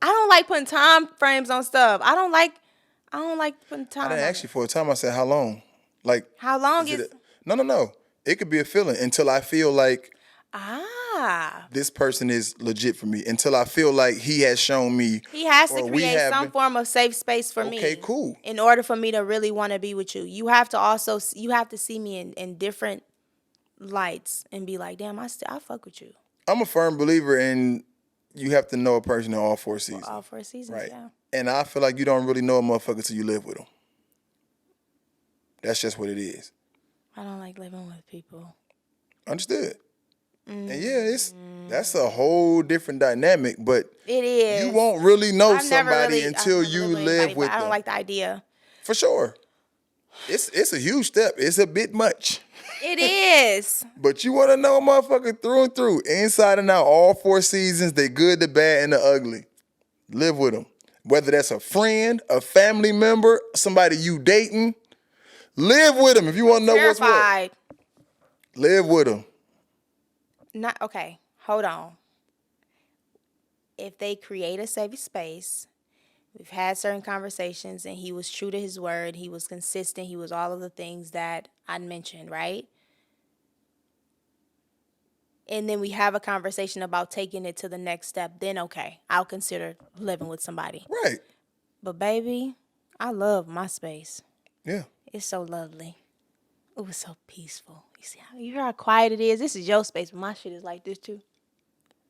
don't like putting time frames on stuff. I don't like putting I time didn't on ask you it. for a time. I said, how long? Like, How long is is it... No. It could be a feeling until I feel like ah? this person is legit for me. Until I feel like he has shown me, He has to or we create have some been... form of safe space for me. Okay, cool. In order for me to really want to be with you, you have to see me in different lights and be like, damn, I fuck with you. I'm a firm believer in you have to know a person in all 4 seasons. All 4 seasons, Right. yeah. And I feel like you don't really know a motherfucker till you live with them. That's just what it is. I don't like living with people. Understood. And yeah, that's a whole different dynamic, but It is. you won't really know I've never somebody really- I've until never you lived live anybody, with but I don't them. like the idea. For sure. It's a huge step. It's a bit much. It is. But you want to know a motherfucker through and through, inside and out, all 4 seasons, the good, the bad, and the ugly. Live with them. Whether that's a friend, a family member, somebody you dating, live with them if you want to know what's what. Terrified. Live with them. Not okay. Hold on. If they create a safe space, we've had certain conversations, and he was true to his word. He was consistent. He was all of the things that I mentioned, right? And then we have a conversation about taking it to the next step. Then okay, I'll consider living with somebody. Right. But baby, I love my space. Yeah. It's so lovely. It was so peaceful. You hear how quiet it is? This is your space, but my shit is like this too.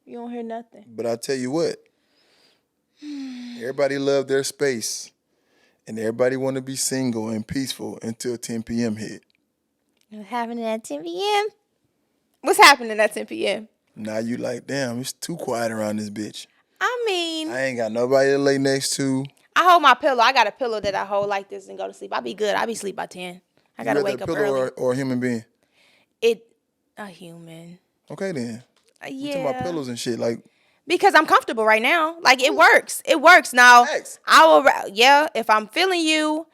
You don't hear nothing. But I tell you what, everybody love their space, and everybody want to be single and peaceful until 10 p.m. hit. What's happening at 10 p.m.? What's happening at 10 p.m.? Now you like, damn, it's too quiet around this bitch. I mean, I ain't got nobody to lay next to. I hold my pillow. I got a pillow that I hold like this and go to sleep. I'll be good. I'll be asleep by 10. I got to wake up pillow early. or a human being? A human. Okay then. We Yeah. talking about pillows and shit. Like, Because I'm comfortable right now. Like, it works. It works. Now, Facts. if I'm feeling you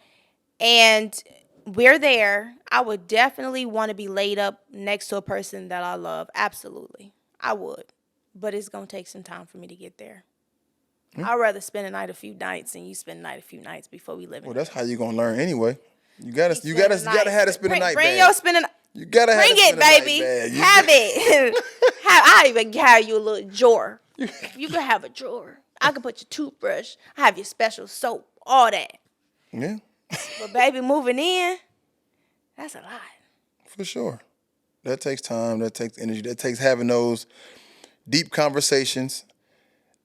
and we're there, I would definitely want to be laid up next to a person that I love. Absolutely. I would. But it's going to take some time for me to get there. I'd rather spend a night a few nights than you spend a night a few nights before we live in well, that's how you gonna learn anyway. You gotta have to spend a night Bring bad. your spending. You gotta have Bring to it, spend a night baby. bad. You Have it. I'll even carry you a little drawer. You can have a drawer. I can put your toothbrush. I have your special soap. All that. Yeah, But baby, moving in, that's a lot. for sure. That takes time. That takes energy. That takes having those deep conversations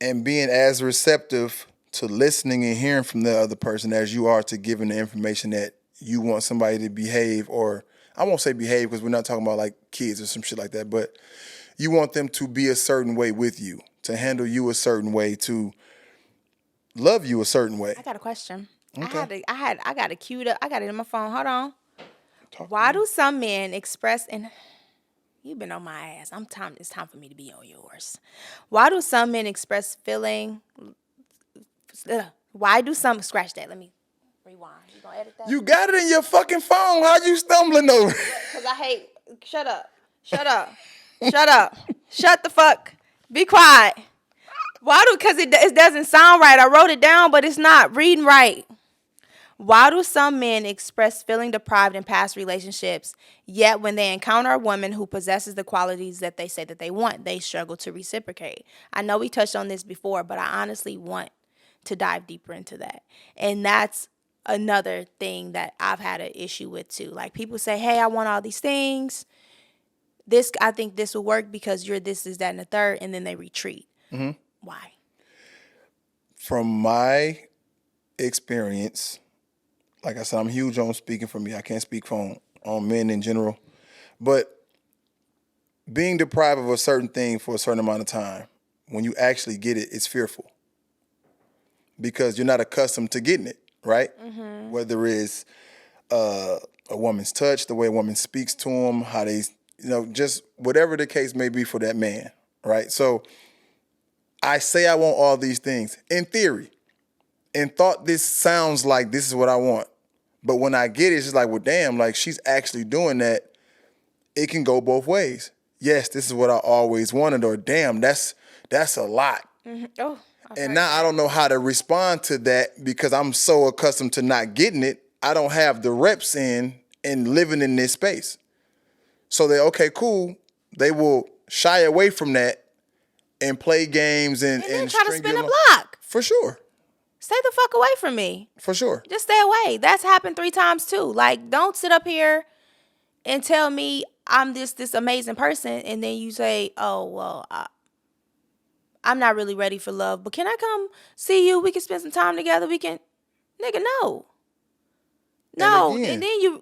and being as receptive to listening and hearing from the other person as you are to giving the information that you want somebody to behave, or I won't say behave because we're not talking about like kids or some shit like that, but you want them to be a certain way with you, to handle you a certain way, to love you a certain way. I got a question. Okay. I got it queued up. I got it in my phone. Hold on. Why do some men express, and you've been on my ass. It's time for me to be on yours. Why do some men express feeling? Why do some scratch that? Let me rewind. You gonna edit that? You got it in your fucking phone. How you stumbling over? Because I hate. Shut up. Shut up. Shut up. Shut the fuck. Be quiet. Why do? Because it doesn't sound right. I wrote it down, but it's not reading right. Why do some men express feeling deprived in past relationships, yet when they encounter a woman who possesses the qualities that they say that they want, they struggle to reciprocate? I know we touched on this before, but I honestly want to dive deeper into that. And that's another thing that I've had an issue with too. Like, people say, hey, I want all these things. I think this will work because you're this, that, and the third, and then they retreat. Mm-hmm. Why? From my experience, like I said, I'm huge on speaking for me. I can't speak on men in general. But being deprived of a certain thing for a certain amount of time, when you actually get it, it's fearful. Because you're not accustomed to getting it, right? Mm-hmm. Whether it's a woman's touch, the way a woman speaks to them, how they just whatever the case may be for that man, right? So I say I want all these things in theory, and thought this sounds like this is what I want. But when I get it, it's just like, well, damn, like she's actually doing that. It can go both ways. Yes, this is what I always wanted, or damn, that's a lot. Mm-hmm. Oh, and now I don't know how to respond to that because I'm so accustomed to not getting it. I don't have the reps in and living in this space. So they okay, cool. They will shy away from that and play games and then try to string spin you a along. block. For sure. Stay the fuck away from me. For sure. Just stay away. That's happened 3 times too. Like, don't sit up here and tell me I'm this amazing person, and then you say, oh, well, I'm not really ready for love, but can I come see you? We can spend some time together. We can, nigga, no. No, and then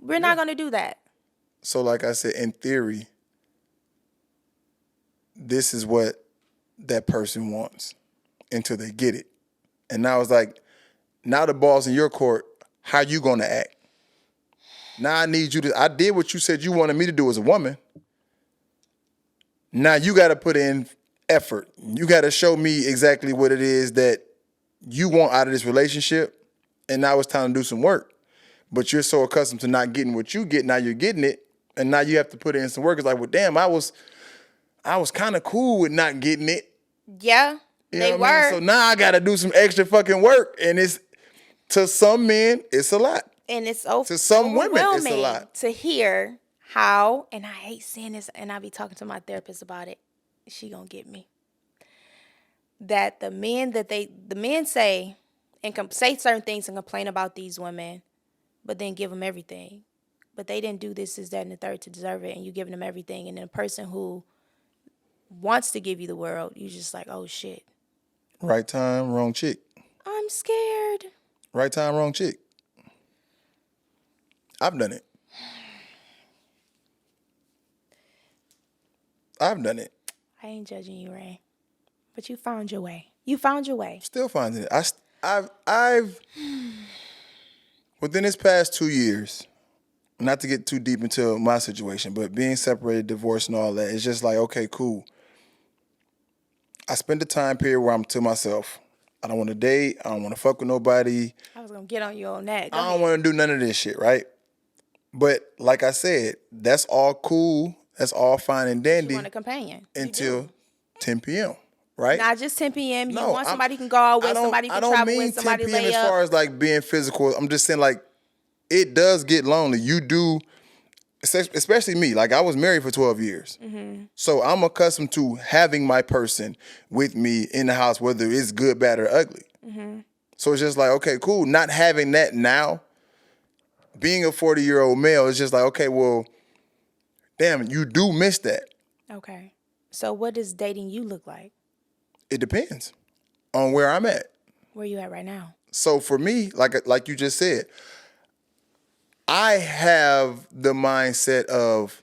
we're not going to do that. So like I said, in theory, this is what that person wants until they get it. And now it's like, now the ball's in your court. How you going to act? Now I need you to, I did what you said you wanted me to do as a woman. Now you got to put in effort. You got to show me exactly what it is that you want out of this relationship. And now it's time to do some work. But you're so accustomed to not getting what you get. Now you're getting it. And now you have to put in some work. It's like, well, damn, I was kind of cool with not getting it. Yeah, they were. I mean? So now I got to do some extra fucking work. And it's, to some men, it's a lot. And it's to some women, it's a lot. To hear how, and I hate saying this, and I be talking to my therapist about it. She gonna get me. That the men say and say certain things and complain about these women, but then give them everything. But they didn't do this, that, and the third to deserve it, and you giving them everything. And then a person who wants to give you the world, you just like, oh shit. Right time, wrong chick. I'm scared. Right time, wrong chick. I've done it. I ain't judging you, Ray. But you found your way. You found your way. Still finding it. I've within this past 2 years, not to get too deep into my situation, but being separated, divorced, and all that, it's just like, okay, cool. I spend the time period where I'm to myself. I don't want to date. I don't want to fuck with nobody. I was going to get on you on that. I don't want to do none of this shit, right? But like I said, that's all cool. That's all fine and dandy. You want a companion. Until 10 p.m., right? Not just 10 p.m. You want somebody you can go out with, somebody you can travel with, somebody lay up. I don't mean 10 p.m. as far as like being physical. I'm just saying like it does get lonely. You do, especially me. Like I was married for 12 years. Mm-hmm. So I'm accustomed to having my person with me in the house, whether it's good, bad, or ugly. Mm-hmm. So it's just like, okay, cool. Not having that now, being a 40-year-old male, it's just like, okay, well, damn, you do miss that. Okay. So what does dating you look like? It depends on where I'm at. Where you at right now? So for me, like you just said, I have the mindset of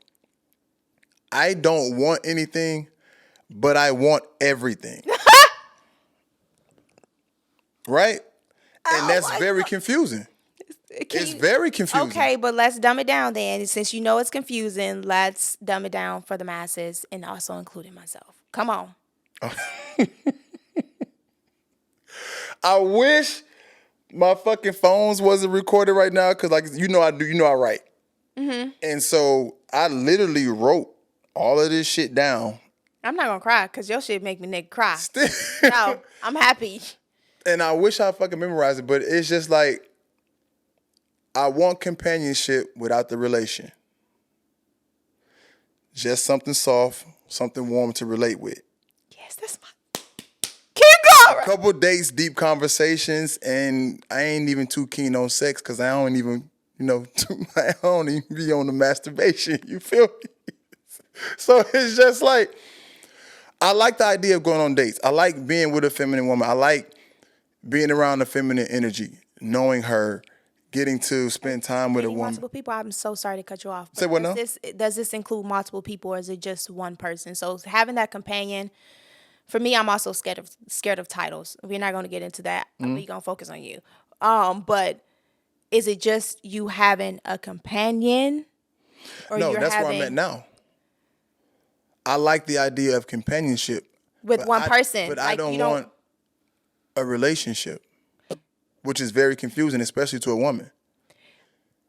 I don't want anything, but I want everything. Right? And that's very confusing. It's very confusing. Okay, but let's dumb it down then. Since you know it's confusing, let's dumb it down for the masses and also including myself. Come on. I wish my fucking phones wasn't recorded right now because, like, I write. Mm-hmm. And so I literally wrote all of this shit down. I'm not going to cry because your shit make me nigga cry. No, I'm happy. And I wish I fucking memorized it, but it's just like, I want companionship without the relation. Just something soft, something warm to relate with. Yes, that's my... Keep going! A couple dates, deep conversations, and I ain't even too keen on sex because I don't even, I don't even be on the masturbation. You feel me? So it's just like, I like the idea of going on dates. I like being with a feminine woman. I like being around a feminine energy, knowing her, getting to spend time with a woman. Multiple people. I'm so sorry to cut you off. Say what now? Does this include multiple people, or is it just one person? So having that companion, for me, I'm also scared of titles. We're not going to get into that. Mm-hmm. We're going to focus on you. But is it just you having a companion? Or no, that's where I'm at now. I like the idea of companionship with one person. but I Like, don't you don't. want a relationship, which is very confusing, especially to a woman.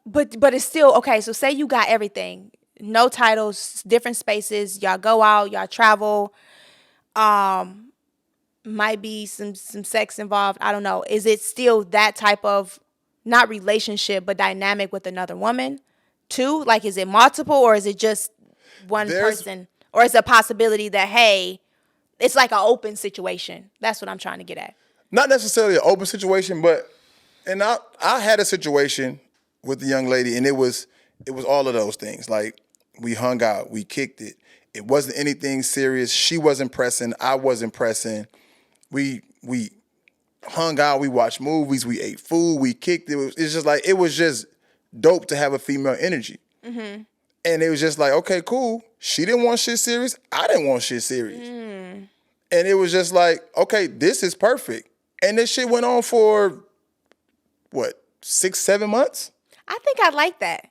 But it's still okay. So say you got everything, no titles, different spaces. Y'all go out, y'all travel. Might be some sex involved. I don't know. Is it still that type of not relationship but dynamic with another woman too? Like, is it multiple or is it just one There's person? Or is it a possibility that, hey, it's like an open situation? That's what I'm trying to get at. not necessarily an open situation, but and I had a situation with the young lady, and it was all of those things. Like, we hung out, we kicked it. It wasn't anything serious. She wasn't pressing, I wasn't pressing. We hung out, we watched movies, we ate food, we kicked it. It's just like, it was just dope to have a female energy. Mm-hmm. And it was just like, okay, cool. She didn't want shit serious. I didn't want shit serious. And it was just like, okay, this is perfect. And this shit went on for, what, 6-7 months? I think I like that.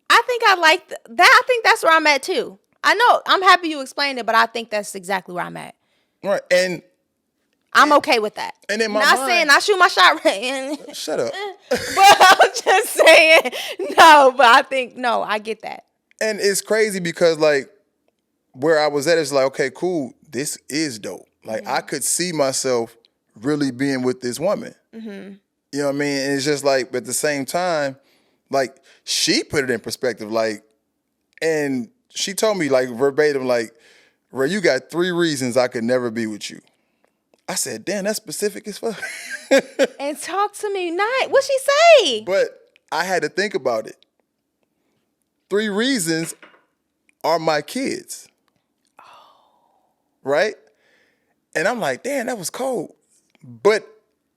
I think I like that. I think that's where I'm at too. I know I'm happy you explained it, but I think that's exactly where I'm at. Right. And I'm okay with that. And in my not mind, saying I shoot my shot right. Shut up. But I'm just saying no. But I think no, I get that. And it's crazy because, like, where I was at is like, okay, cool. This is dope. Like, I could see myself really being with this woman. Mm-hmm. You know what I mean? And it's just like, but at the same time, like, she put it in perspective, like, and she told me, like, verbatim, like, Ray, you got 3 reasons I could never be with you. I said, damn, that's specific as fuck. And talk to me. Not what'd she say? But I had to think about it. 3 reasons are my kids. Oh. Right? And I'm like, damn, that was cold. But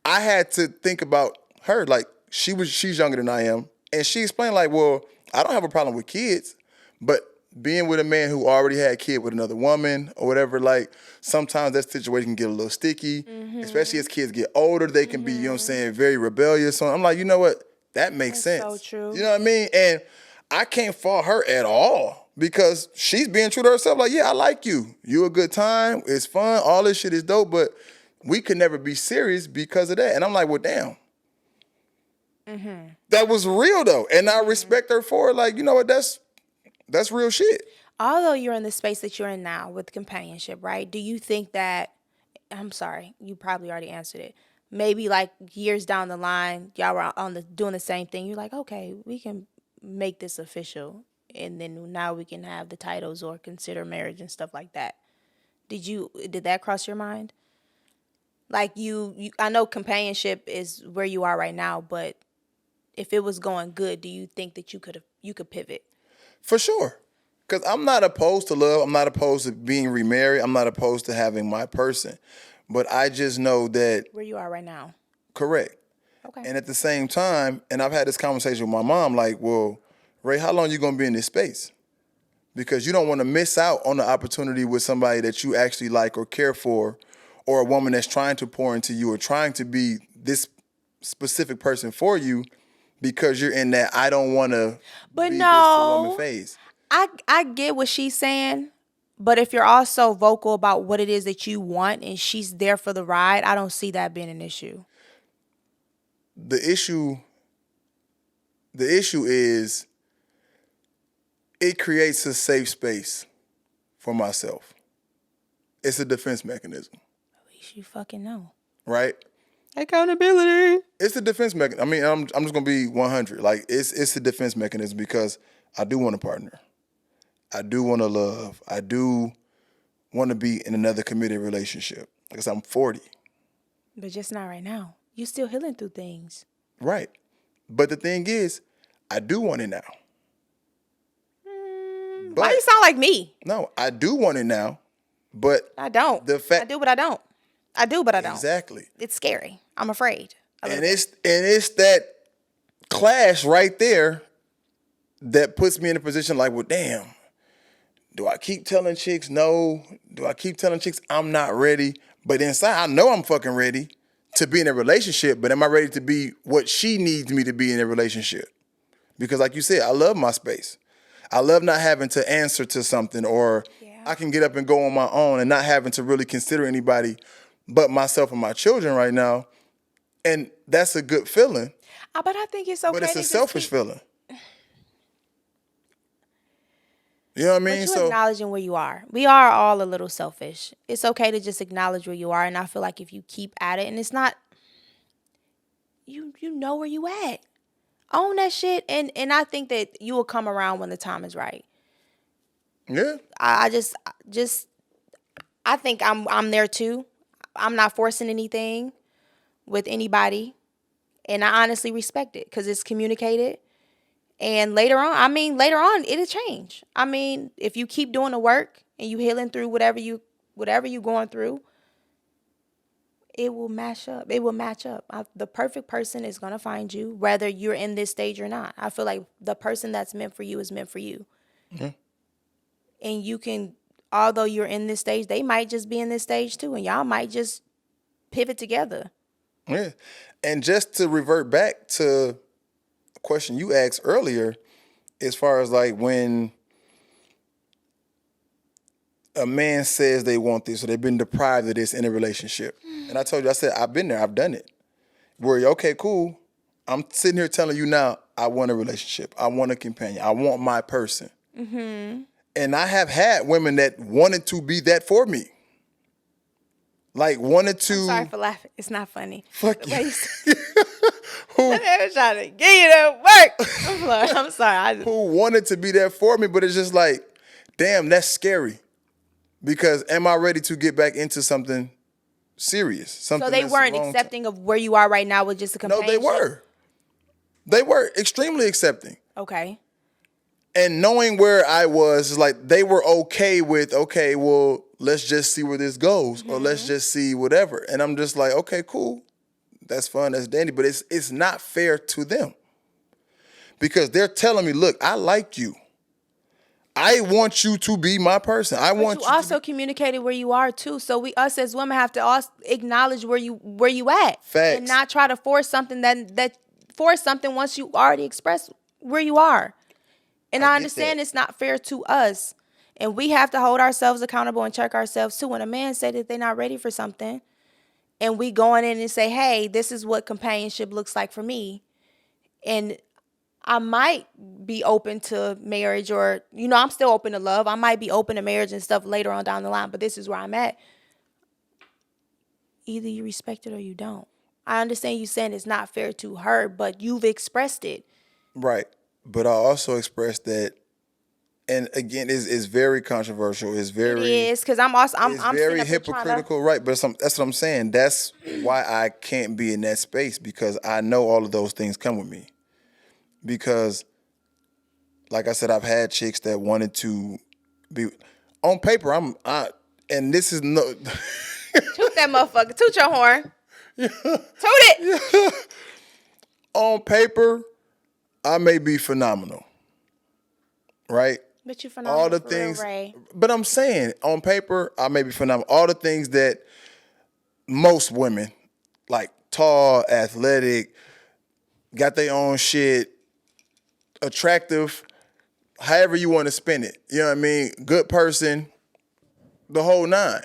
I had to think about her. Like, she's younger than I am. And she explained, like, well, I don't have a problem with kids, but being with a man who already had a kid with another woman or whatever, like, sometimes that situation can get a little sticky, especially as kids get older. They can be, you know what I'm saying, very rebellious. So I'm like, you know what? That makes sense. So true. You know what I mean? And I can't fault her at all because she's being true to herself. Like, yeah, I like you. You a good time. It's fun. All this shit is dope, but we could never be serious because of that. And I'm like, well, damn. That was real, though. And I respect her for it. Like, you know what? That's real shit. Although you're in the space that you're in now with companionship, right? Do you think that, I'm sorry, you probably already answered it. Maybe like years down the line, y'all were doing the same thing. You're like, okay, we can make this official. And then now we can have the titles or consider marriage and stuff like that. Did that cross your mind? Like you I know companionship is where you are right now, but if it was going good, do you think that you could pivot? For sure. Because I'm not opposed to love. I'm not opposed to being remarried. I'm not opposed to having my person. But I just know that. Where you are right now. Correct. Okay. And at the same time, and I've had this conversation with my mom, like, well, Ray, how long you going to be in this space? Because you don't want to miss out on the opportunity with somebody that you actually like or care for, or a woman that's trying to pour into you or trying to be this specific person for you, because you're in that I don't want to be this woman phase. I get what she's saying, but if you're also vocal about what it is that you want and she's there for the ride, I don't see that being an issue. The issue is it creates a safe space for myself. It's a defense mechanism. At least you fucking know. Right? Accountability. It's a defense mechanism. I mean, I'm just gonna be 100. Like, it's a defense mechanism because I do want a partner. I do want to love. I do want to be in another committed relationship because I'm 40. But just not right now. You still healing through things. Right. But the thing is, I do want it now. Why do you sound like me? No, I do want it now, but I don't. I do, but I don't. I do, but I don't. Exactly. It's scary. I'm afraid. And it's that clash right there that puts me in a position like, well, damn. Do I keep telling chicks no? Do I keep telling chicks I'm not ready? But inside, I know I'm fucking ready to be in a relationship, but am I ready to be what she needs me to be in a relationship? Because like you said, I love my space. I love not having to answer to something or I can get up and go on my own and not having to really consider anybody but myself and my children right now. And that's a good feeling. But I think it's okay. But it's to a just selfish feeling. You know what I mean? But you're acknowledging where you are. We are all a little selfish. It's okay to just acknowledge where you are. And I feel like if you keep at it, and it's not, you know where you at. Own that shit. And I think that you will come around when the time is right. Yeah. I think I'm there too. I'm not forcing anything with anybody. And I honestly respect it because it's communicated. And later on, it'll change. I mean, if you keep doing the work and you healing through whatever you going through, it will match up. It will match up. The perfect person is going to find you, whether you're in this stage or not. I feel like the person that's meant for you is meant for you. Mm-hmm. And you can, although you're in this stage, they might just be in this stage too. And y'all might just pivot together. Yeah. And just to revert back to a question you asked earlier, as far as like when a man says they want this or they've been deprived of this in a relationship. And I told you, I said, I've been there, I've done it. Where, okay, cool. I'm sitting here telling you now, I want a relationship. I want a companion. I want my person. Mm-hmm. And I have had women that wanted to be that for me. Like wanted to. I'm sorry for laughing. It's not funny. Fuck you. Who was trying to get you to work? I'm sorry. Who wanted to be there for me, but it's just like, damn, that's scary. Because am I ready to get back into something serious? Something so they weren't accepting of where you are right now with just a companionship? No, they were. They were extremely accepting. Okay. And knowing where I was, like they were okay with, okay, well, let's just see where this goes, or let's just see whatever. And I'm just like, okay, cool, that's fun, that's dandy, but it's not fair to them because they're telling me, look, I like you. I want you to be my person. But you also communicated where you are too. So us as women have to also acknowledge where you at. Facts. And not try to force something that force something once you already expressed where you are. And I understand it's not fair to us. And we have to hold ourselves accountable and check ourselves too. When a man say that they're not ready for something and we going in and say, hey, this is what companionship looks like for me. And I might be open to marriage or, I'm still open to love. I might be open to marriage and stuff later on down the line, but this is where I'm at. Either you respect it or you don't. I understand you saying it's not fair to her, but you've expressed it. Right. But I also expressed that, and again, it's very controversial. It is because I'm very hypocritical, right? But that's what I'm saying. That's why I can't be in that space because I know all of those things come with me. Because, like I said, I've had chicks that wanted to be on paper. And this is no. Toot that motherfucker. Toot your horn. Yeah. Toot it. Yeah. On paper, I may be phenomenal, right? But you're phenomenal. All the things, real, Ray. But I'm saying on paper, I may be phenomenal. All the things that most women, like tall, athletic, got their own shit, attractive, however you want to spin it. You know what I mean? Good person, the whole nine.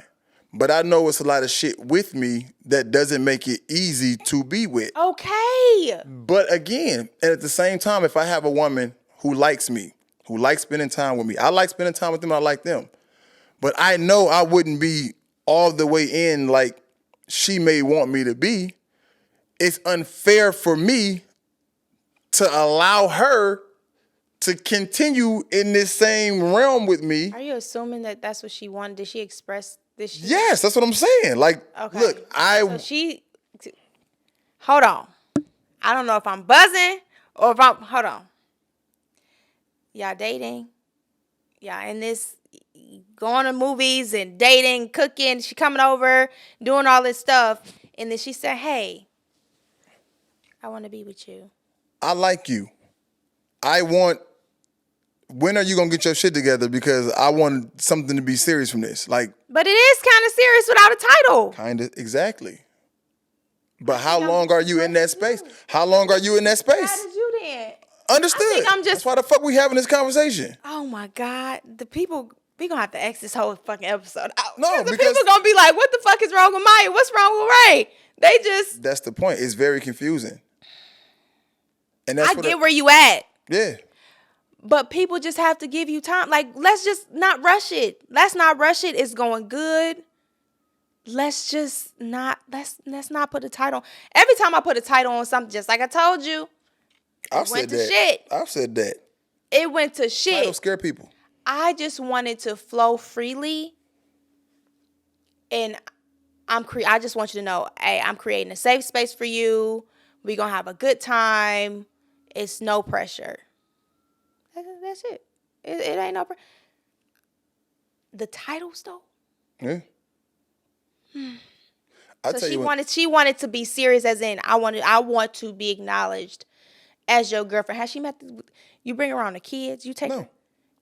But I know it's a lot of shit with me that doesn't make it easy to be with. Okay. But again, and at the same time, if I have a woman who likes me, who likes spending time with me, I like spending time with them, I like them. But I know I wouldn't be all the way in like she may want me to be. It's unfair for me to allow her to continue in this same realm with me. Are you assuming that that's what she wanted? Did she express this? Yes, that's what I'm saying. Like, okay. Look, hold on. I don't know if I'm buzzing or if hold on. Y'all dating? Y'all in this, going to movies and dating, cooking. She coming over, doing all this stuff. And then she said, hey, I want to be with you. I like you. When are you going to get your shit together? Because I want something to be serious from this. Like, but it is kind of serious without a title. Kind of, exactly. But how long are you in that space? How long are you in that space? How did you then? Understood. That's why the fuck we having this conversation. Oh my God. The people, We gonna have to X this whole fucking episode out. No, the because people gonna be like, "What the fuck is wrong with Maiya? What's wrong with Ray?" They just. that's the point. It's very confusing, and that's I what get where you at, yeah. but people just have to give you time. Like, let's just not rush it. Let's not rush it. It's going good. Let's just not. Let's not put a title. Every time I put a title on something, just like I told you, I've went said to that. shit. I've said that. It went to shit. Titles scare people. I just wanted to flow freely, and I just want you to know, hey, I'm creating a safe space for you. We're gonna have a good time. It's no pressure. That's it. It ain't no pressure. The titles though. Yeah. I So tell you what, she wanted to be serious, as in I want to be acknowledged as your girlfriend. Has she met you bring around the kids? You take her?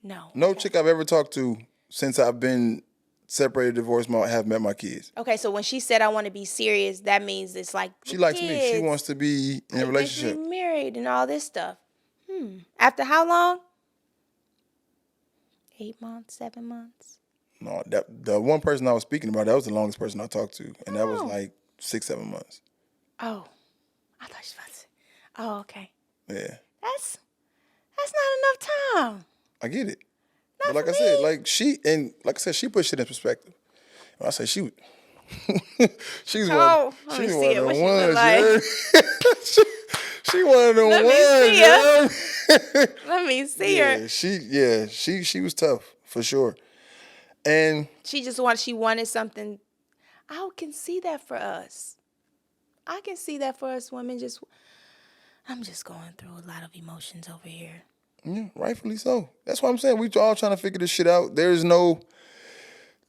No. No chick I've ever talked to since I've been separated, divorced, have met my kids. Okay, so when she said I want to be serious, that means it's like She likes me. She kids, wants to be in a relationship. eventually married and all this stuff. After how long? 8 months, 7 months. No, the one person I was speaking about, that was the longest person I talked to, and that was Oh. like 6-7 months. Oh, I thought she was about to say. Oh, okay. Yeah, That's not enough time. I get it. Not But like for I said, me. she put shit in perspective. When I say she, she's Oh, one. let me She's see one it. of What the she look ones. like? Yeah. she one of them Let me ones. see her. Yeah. Let me see her. She was tough for sure. And She wanted something. I can see that for us. I can see that for us women. I'm just going through a lot of emotions over here. yeah, rightfully so. That's what I'm saying. We all trying to figure this shit out. There's no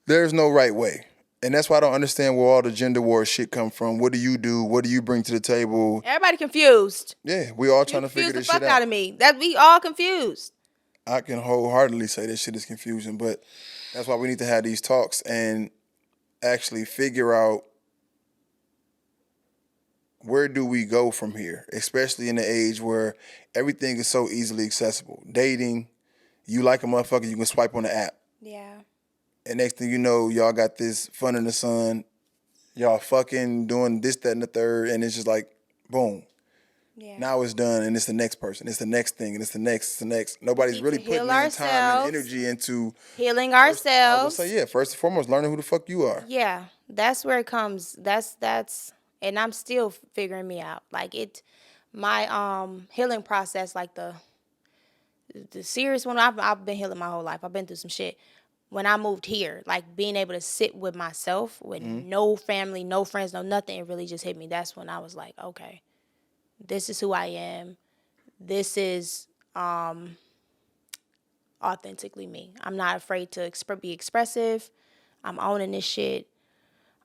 right way. And that's why I don't understand where all the gender war shit come from. What do you do? What do you bring to the table? Everybody confused. Yeah, we all trying to figure Confused the this fuck shit out out. of me. That we all confused. I can wholeheartedly say this shit is confusing, but that's why we need to have these talks and actually figure out where do we go from here, especially in the age where everything is so easily accessible. Dating, you like a motherfucker, you can swipe on the app. Yeah. And next thing you know, y'all got this fun in the sun. Y'all fucking doing this, that, and the third. And it's just like, boom. Yeah. Now it's done, and it's the next person. It's the next thing, and it's the next. Nobody's need really to putting heal in time ourselves. and energy into Healing I ourselves. was gonna say, yeah, first and foremost, learning who the fuck you are. Yeah. That's where it comes. That's and I'm still figuring me out. Like my healing process, like the serious one, I've been healing my whole life. I've been through some shit. When I moved here, like being able to sit with myself with no family, no friends, no nothing, it really just hit me. That's when I was like, okay, this is who I am. This is authentically me. I'm not afraid to be expressive. I'm owning this shit.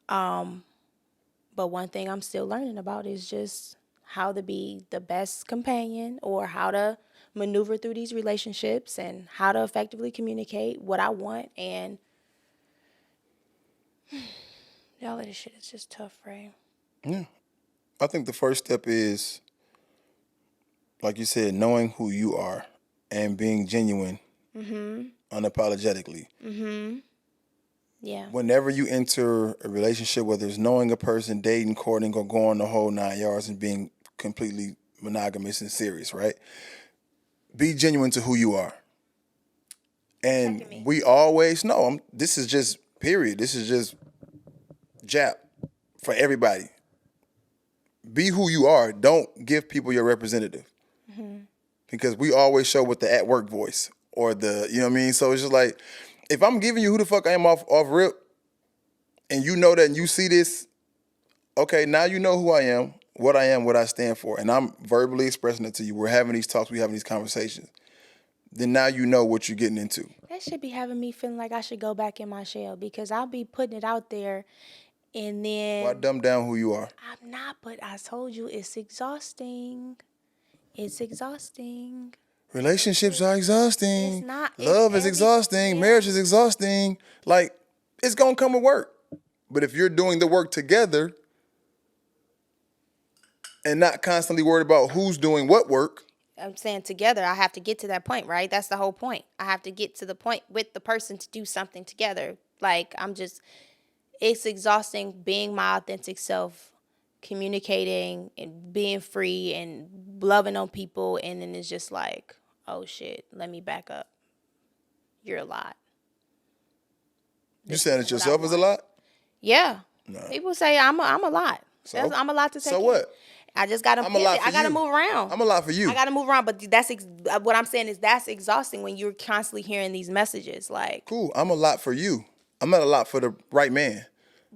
But one thing I'm still learning about is just how to be the best companion, or how to maneuver through these relationships, and how to effectively communicate what I want. And all of this shit is just tough, right? Yeah. I think the first step is, like you said, knowing who you are and being genuine unapologetically. Yeah. Whenever you enter a relationship, whether it's knowing a person, dating, courting, or going the whole 9 yards and being completely monogamous and serious, right? Be genuine to who you are. And we always know, this is just period. This is just Jap for everybody. Be who you are. Don't give people your representative. Because we always show with the at work voice or the, you know what I mean? So it's just like, if I'm giving you who the fuck I am off rip, and you know that and you see this, okay, now you know who I am, what I stand for, and I'm verbally expressing it to you. We're having these talks, we're having these conversations. Then now you know what you're getting into. That should be having me feeling like I should go back in my shell, because I'll be putting it out there, and then Why dumb down who you are? I'm not, but I told you it's exhausting. It's exhausting. Relationships are exhausting. It's not. Love is exhausting. Marriage is exhausting. Like, it's going to come with work. But if you're doing the work together and not constantly worried about who's doing what work. I'm saying together, I have to get to that point, right? That's the whole point. I have to get to the point with the person to do something together. Like, it's exhausting being my authentic self, communicating and being free and loving on people. And then it's just like, oh shit, let me back up. You're a lot. You saying it yourself is a lot? Yeah. No. People say I'm a lot. So? I'm a lot to take So in. what? I just gotta. I'm a lot for I gotta you. move around. I'm a lot for you. I gotta move around, but what I'm saying is that's exhausting when you're constantly hearing these messages. Like, Cool. I'm a lot for you. I'm not a lot for the right man.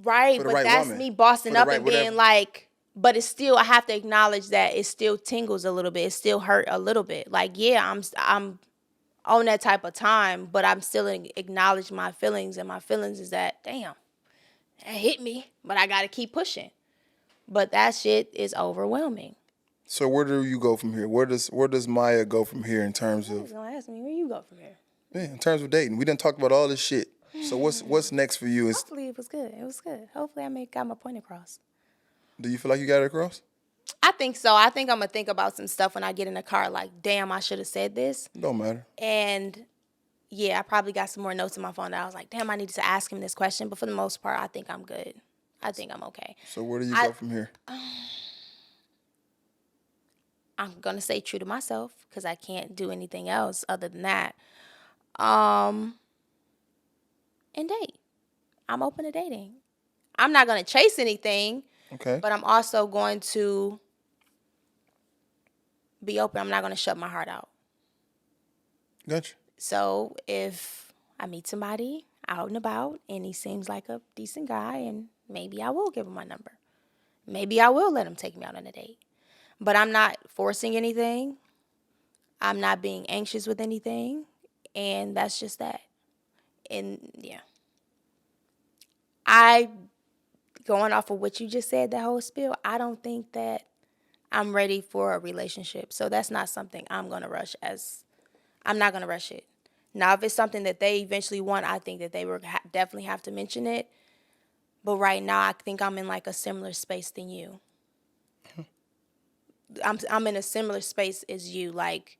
right, For the but right that's woman. me bossing For the up right and being whatever. like. But it's still, I have to acknowledge that it still tingles a little bit. It still hurt a little bit. Like, yeah, I'm on that type of time, but I'm still acknowledge my feelings, and my feelings is that damn, that hit me, but I gotta keep pushing. But that shit is overwhelming. So where do you go from here? Where does Maiya go from here in terms You was of gonna ask me where you go from here. in terms of dating? We done talked about all this shit. So what's next for you? Is Hopefully it was good. It was good. Hopefully I got my point across. do you feel like you got it across? I think so. I think I'm gonna think about some stuff when I get in the car. Like, damn, I should have said this. Don't matter. And yeah, I probably got some more notes in my phone that I was like, damn, I needed to ask him this question. But for the most part, I think I'm good. I think I'm okay. So where do you go from here? I'm gonna stay true to myself because I can't do anything else other than that. And date. I'm open to dating. I'm not gonna chase anything, Okay. but I'm also going to be open. I'm not gonna shut my heart out. Gotcha. So if I meet somebody out and about and he seems like a decent guy, and maybe I will give him my number. Maybe I will let him take me out on a date. But I'm not forcing anything. I'm not being anxious with anything. And that's just that. And yeah. Going off of what you just said, that whole spiel, I don't think that I'm ready for a relationship. So that's not something I'm going to rush I'm not going to rush it. Now, if it's something that they eventually want, I think that they would definitely have to mention it. But right now, I think I'm in like a similar space than you. I'm in a similar space as you, like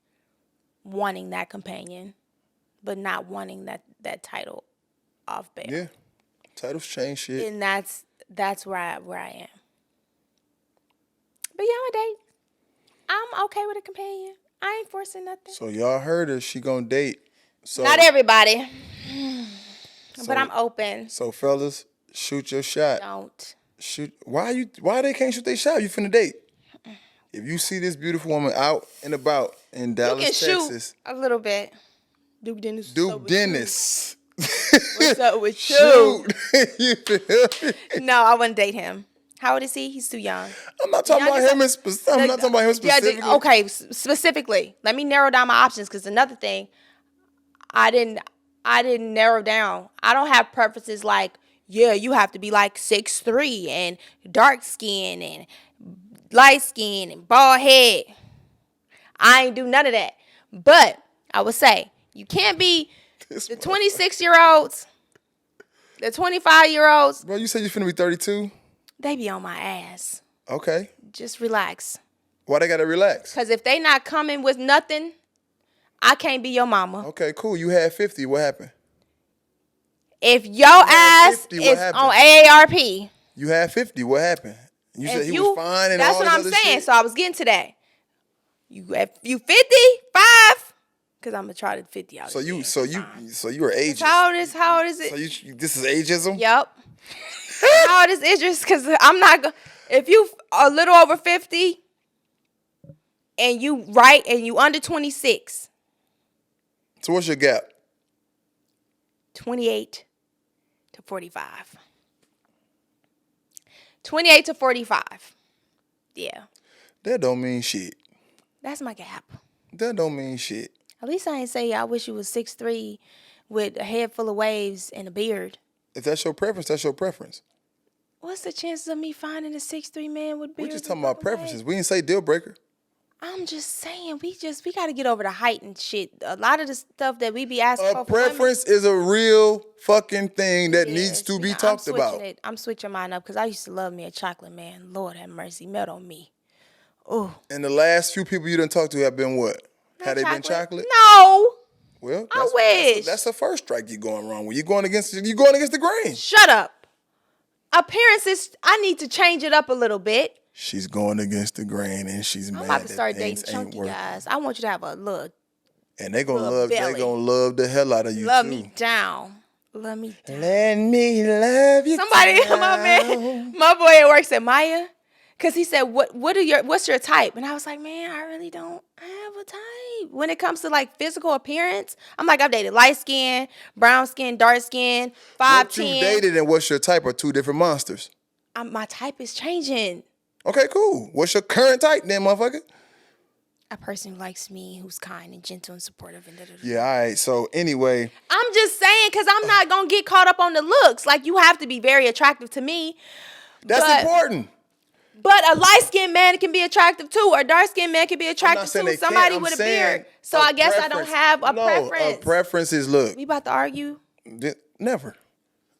wanting that companion, but not wanting that title off bail. Yeah. Titles change shit. And that's where I am. But yeah, I'm a date. I'm okay with a companion. I ain't forcing nothing. So y'all heard her, she gonna date. So Not everybody. But I'm open. So fellas, shoot your shot. Don't. Shoot. Why they can't shoot their shot? You finna date. If you see this beautiful woman out and about in Dallas, You can Texas, shoot a little bit. Duke Dennis. Duke Dennis. What's up with you? Shoot. You feel me? No, I wouldn't date him. How old is he? He's too young. I'm not talking about him specifically. Okay, specifically. Let me narrow down my options, because another thing, I didn't narrow down. I don't have preferences like, yeah, you have to be like 6'3" and dark skin and light skin and bald head. I ain't do none of that. But I would say you can't be the 26-year-olds, the 25-year-olds. Bro, you said you finna be 32? They be on my ass. Okay. Just relax. Why they gotta relax? Because if they not coming with nothing, I can't be your mama. Okay, cool. You had 50. What happened? If your ass 50, what is happened? on AARP. You had 50. What happened? You said he was fine and that's all what this I'm other saying. shit? So I was getting to that. If you 55, because I'm gonna try to 50 out. So you were ageist. How old is it? So this is ageism? Yep. How old is Idris? Because I'm not gonna. If you a little over 50 and you under 26. So what's your gap? 28 to 45. 28 to 45. Yeah. That don't mean shit. That's my gap. That don't mean shit. At least I ain't say I wish you was 6'3" with a head full of waves and a beard. If that's your preference, that's your preference. What's the chances of me finding a 6'3" man with beard? We just talking about preferences. We didn't say deal breaker. I'm just saying, we got to get over the height and shit. A lot of the stuff that we be asking for. A preference is a real fucking thing that needs to be I'm talked about. I'm switching mine up because I used to love me a chocolate man. Lord have mercy, melt on me. And the last few people you done talked to have been what? Had they been chocolate? No. Well, I wish. That's the first strike you're going wrong with. You're going against the grain. Shut up. Appearances, I need to change it up a little bit. She's going against the grain and she's mad. I'm about to start that dating things chunky ain't guys. I want you to have a look. And they gonna Little love belly. they gonna love the hell out of you Love too. me down. Love me down. Let me love you. Somebody, down. my boy at work said, Maiya, because he said, what's your type? And I was like, man, I really don't have a type. When it comes to like physical appearance, I'm like, I've dated light skin, brown skin, dark skin, 5'10". What you dated and what's your type are two different monsters. My type is changing. Okay, cool. What's your current type then, motherfucker? A person who likes me, who's kind and gentle and supportive. And da-da-da. Yeah, all right. So anyway. I'm just saying, because I'm not going to get caught up on the looks. Like, you have to be very attractive to me. That's important. But a light-skinned man can be attractive too, or a dark-skinned man can be attractive too. Somebody with a beard. So I guess I don't have a preference. A preference is look. We about to argue? Never.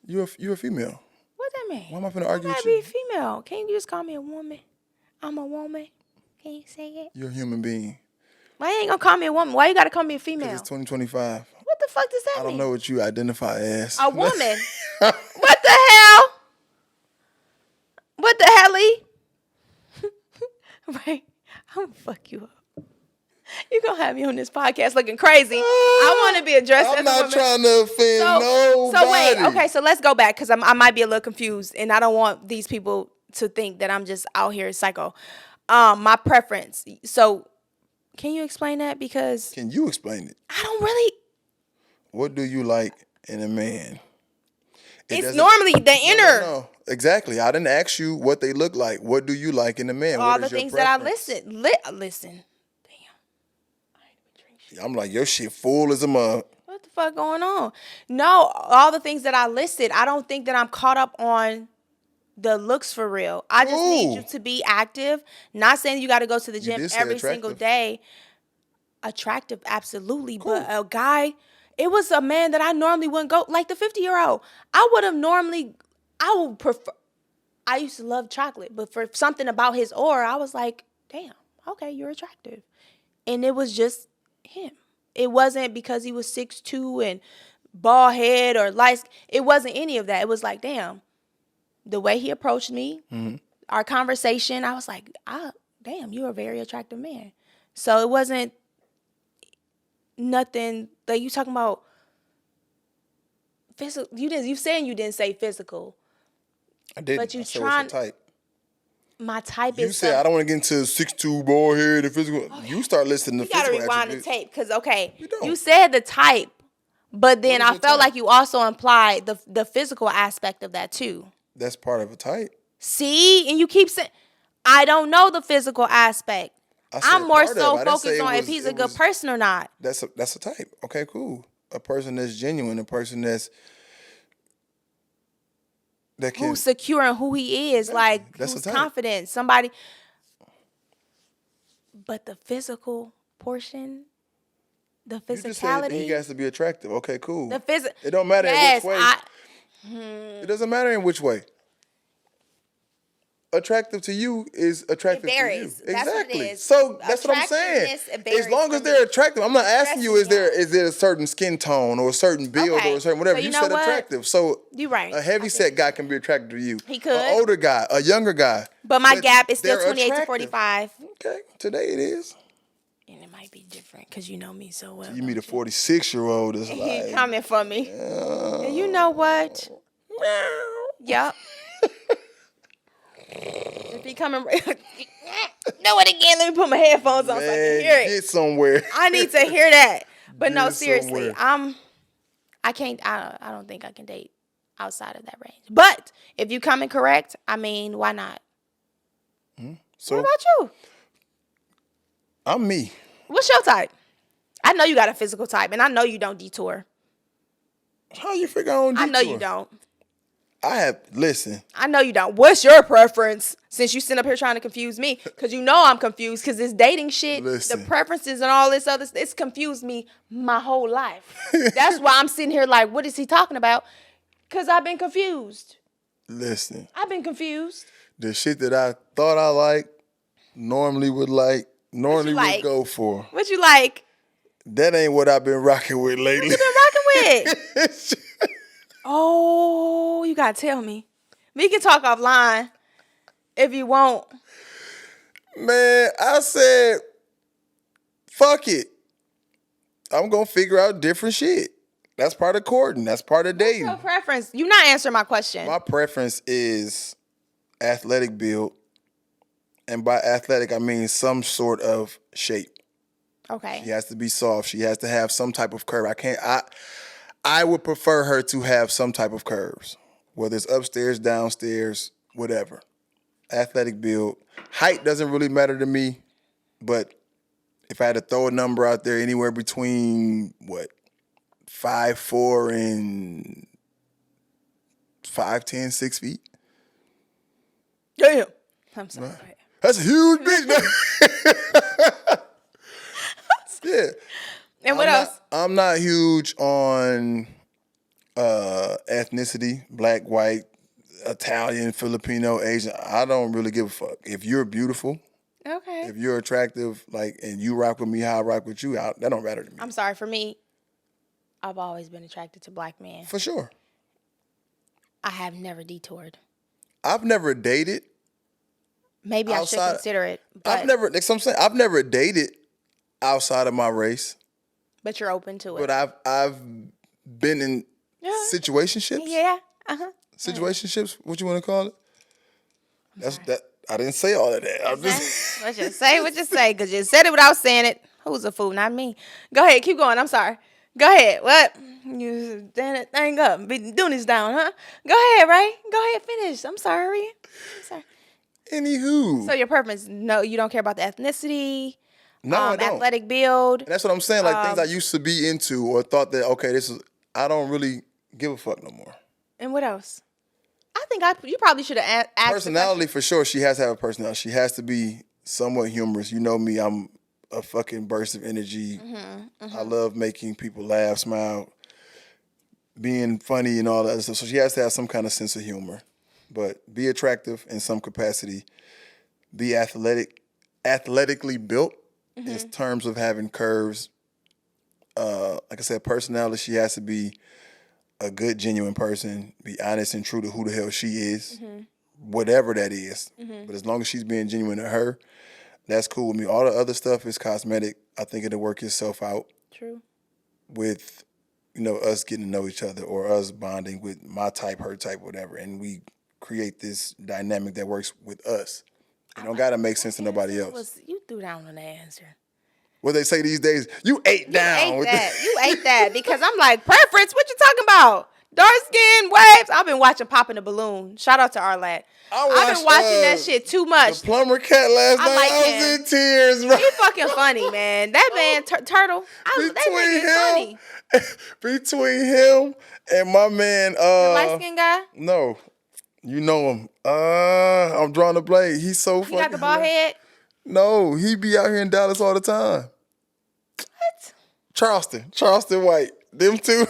You're a female. What that mean? Why am I finna argue with I you? be female. Can't you just call me a woman? I'm a woman. Can you say it? You're a human being. Why you ain't gonna call me a woman? Why you gotta call me a female? Because it's 2025. What the fuck does that mean? I don't know what you identify as. A woman. What the hell? What the hell? Right? I'm gonna fuck you up. You gonna have me on this podcast looking crazy. I want to be addressed as a woman. I'm not trying to offend nobody. So wait, okay, so let's go back because I might be a little confused, and I don't want these people to think that I'm just out here psycho. My preference. So, can you explain that? Because Can you explain it? I don't really. What do you like in a man? It's normally the inner. No. Exactly. I didn't ask you what they look like. What do you like in a man? All What the is your things that I preference? listen. I'm like, your shit full as a mug. What the fuck going on? No, all the things that I listed, I don't think that I'm caught up on the looks for real. I just need you to be active. Not saying you got to go to the gym every single day. Attractive, absolutely. Cool. But a guy, it was a man that I normally wouldn't go, like the 50-year-old. I would prefer, I used to love chocolate, but for something about his aura, I was like, damn, okay, you're attractive. And it was just him. It wasn't because he was 6'2" and bald head or light. It wasn't any of that. It was like, damn, the way he approached me, our conversation, I was like, damn, you're a very attractive man. So it wasn't nothing like you talking about physical. You saying you didn't say physical. I didn't. But you trying. Type. My type You is. said I don't want to get into 6'2" bald head and physical. Okay. You start listening to physical. You gotta rewind the tape because You don't. you said the type, but then I felt like you also implied the physical aspect of that too. That's part of a type. See, and you keep saying I don't know the physical aspect. I'm more so focused on if he's a good person or not. That's a type. Okay, cool. A person that's genuine, a person who's secure in who he is, like who's confident, somebody. But the physical portion, the physicality. You just said he has to be attractive. Okay, cool. The it don't matter in which way. It doesn't matter in which way. Attractive to you is attractive to you. That's exactly. What it is. So that's what I'm saying. As long as they're attractive, I'm not asking you is there a certain skin tone or a certain build or a certain whatever. So you said attractive. So you're right. A heavy set guy can be attractive to you. He could. An older guy, a younger guy. But my gap is still 28 to 45. Okay. Today it is. And it might be different because you know me so well. You meet a 46-year-old is like. He coming for me. And you know what? Yep. If he coming, do it again. Let me put my headphones on so I can hear it. Get somewhere. I need to hear that. But no, seriously, I can't. I don't think I can date outside of that range. But if you coming correct, I mean, why not? So what about you? I'm me. What's your type? I know you got a physical type, and I know you don't detour. How you figure I don't detour? I know you don't. Listen. I know you don't. What's your preference? Since you sit up here trying to confuse me, because you know I'm confused, because this dating shit, the preferences and all this other, it's confused me my whole life. That's why I'm sitting here like, what is he talking about? Because I've been confused. Listen. I've been confused. The shit that I thought I liked normally would like, normally would like? go for. What you like? That ain't what I've been rocking with lately. What you been rocking with? Oh, you gotta tell me. We can talk offline if you want. Man, I said, fuck it. I'm gonna figure out different shit. That's part of courting. That's part of dating. What's your preference? You're not answering my question. My preference is athletic build. And by athletic, I mean some sort of shape. Okay. She has to be soft. She has to have some type of curve. I would prefer her to have some type of curves, whether it's upstairs, downstairs, whatever. Athletic build. Height doesn't really matter to me, but if I had to throw a number out there, anywhere between 5'4" and 5'10", 6 feet. Damn. I'm sorry. That's a huge bitch, man. Yeah. And what else? I'm not huge on ethnicity, black, white, Italian, Filipino, Asian. I don't really give a fuck. If you're beautiful, Okay. if you're attractive, and you rock with me how I rock with you, that don't matter to me. I'm sorry. For me, I've always been attracted to black men. For sure. I have never detoured. I've never dated. Maybe I should consider it. But I've never dated outside of my race. But you're open to it. But I've been in situationships. Yeah. Uh-huh. Situationships, what you want to call it? That. I didn't say all of that. I'm just What you say, because you said it without saying it. Who's a fool? Not me. Go ahead, keep going. I'm sorry. Go ahead. What? You stand that thing up. Be doing this down, huh? Go ahead, Ray. Go ahead, finish. I'm sorry. Anywho. So your preference, no, you don't care about the ethnicity. No, I don't. Athletic build. And that's what I'm saying. Things I used to be into or thought that, okay, I don't really give a fuck no more. And what else? I think you probably should have asked. Personality, for sure. She has to have a personality. She has to be somewhat humorous. You know me, I'm a fucking burst of energy. I love making people laugh, smile, being funny and all that stuff. So she has to have some kind of sense of humor. But be attractive in some capacity. Be athletically built in terms of having curves. Like I said, personality, she has to be a good, genuine person, be honest and true to who the hell she is, whatever that is. But as long as she's being genuine to her, that's cool with me. All the other stuff is cosmetic. I think it'll work itself out. True. With, us getting to know each other or us bonding with my type, her type, whatever. And we create this dynamic that works with us. It don't got to make sense to nobody else. You threw down on the answer. What they say these days, you ate down. You ate that because I'm like, preference, what you talking about? Dark skin, waves. I've been watching Popping the Balloon. Shout out to Arlat. I've been watching that shit too much. The Plumber Cat last night, I was in tears, bro. He fucking funny, man. That man, Turtle, that nigga funny. Between him and my man, the light-skinned guy? No. You know him. I'm drawing a blade. He's so funny. He got the bald head? No, he be out here in Dallas all the time. What? Charleston White. Them two.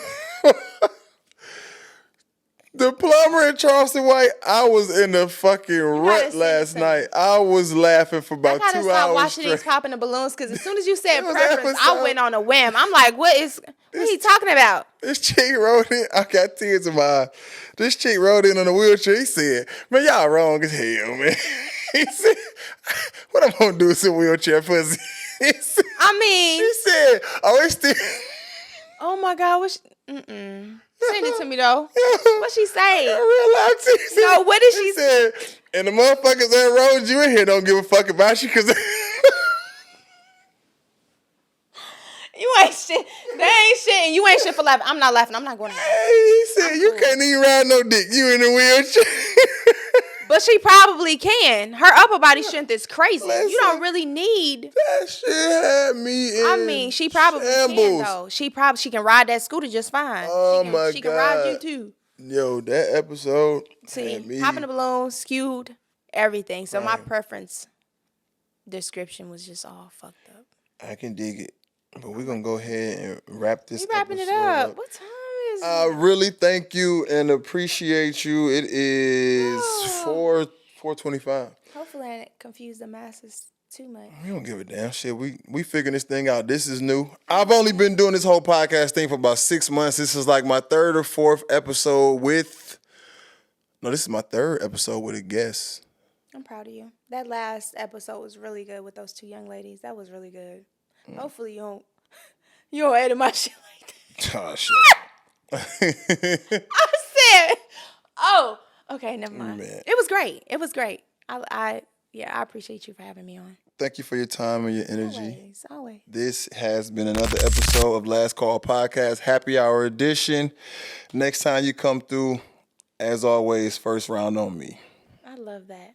The Plumber and Charleston White, I was in the fucking rut last night. I was laughing for about 2 hours. I gotta stop watching these Popping the Balloons because as soon as you said preference, I went on a whim. I'm like, what is he talking about? This chick wrote in. I got tears in my eyes. This chick wrote in on a wheelchair. He said, man, y'all wrong as hell, man. He said, what I'm going to do with some wheelchair pussy? He said, he said, oh, it's still. Oh, my God. Send it to me, though. What she say? Real life. No, what did she say? And the motherfuckers that rode you in here don't give a fuck about you because you ain't shit. They ain't shit, and you ain't shit for laughing. I'm not laughing. I'm not going to laugh. He said, you can't even ride no dick. You in a wheelchair. But she probably can. Her upper body strength is crazy. Listen, you don't really need. That shit had me in she probably shambles. Can, though. She can ride that scooter just fine. Oh, my God. She can ride you, too. Yo, that episode. See, Popping the Balloon, skewed, everything. So my preference description was just all fucked up. I can dig it. But we're going to go ahead and wrap this We wrapping it up. What time is it? I really thank you and appreciate you. It is 4:25. Hopefully I didn't confuse the masses. Too much. We don't give a damn shit. We figuring this thing out. This is new. I've only been doing this whole podcast thing for about 6 months. This is like my third or fourth episode with. No, this is my third episode with a guest. I'm proud of you. That last episode was really good with those 2 young ladies. That was really good. Hopefully you don't edit my shit like that. Oh shit. I said, oh, okay, never mind. Man. It was great. It was great. I appreciate you for having me on. Thank you for your time and your energy. Always. This has been another episode of Last Call Podcast, Happy Hour Edition. Next time you come through, as always, first round on me. I love that.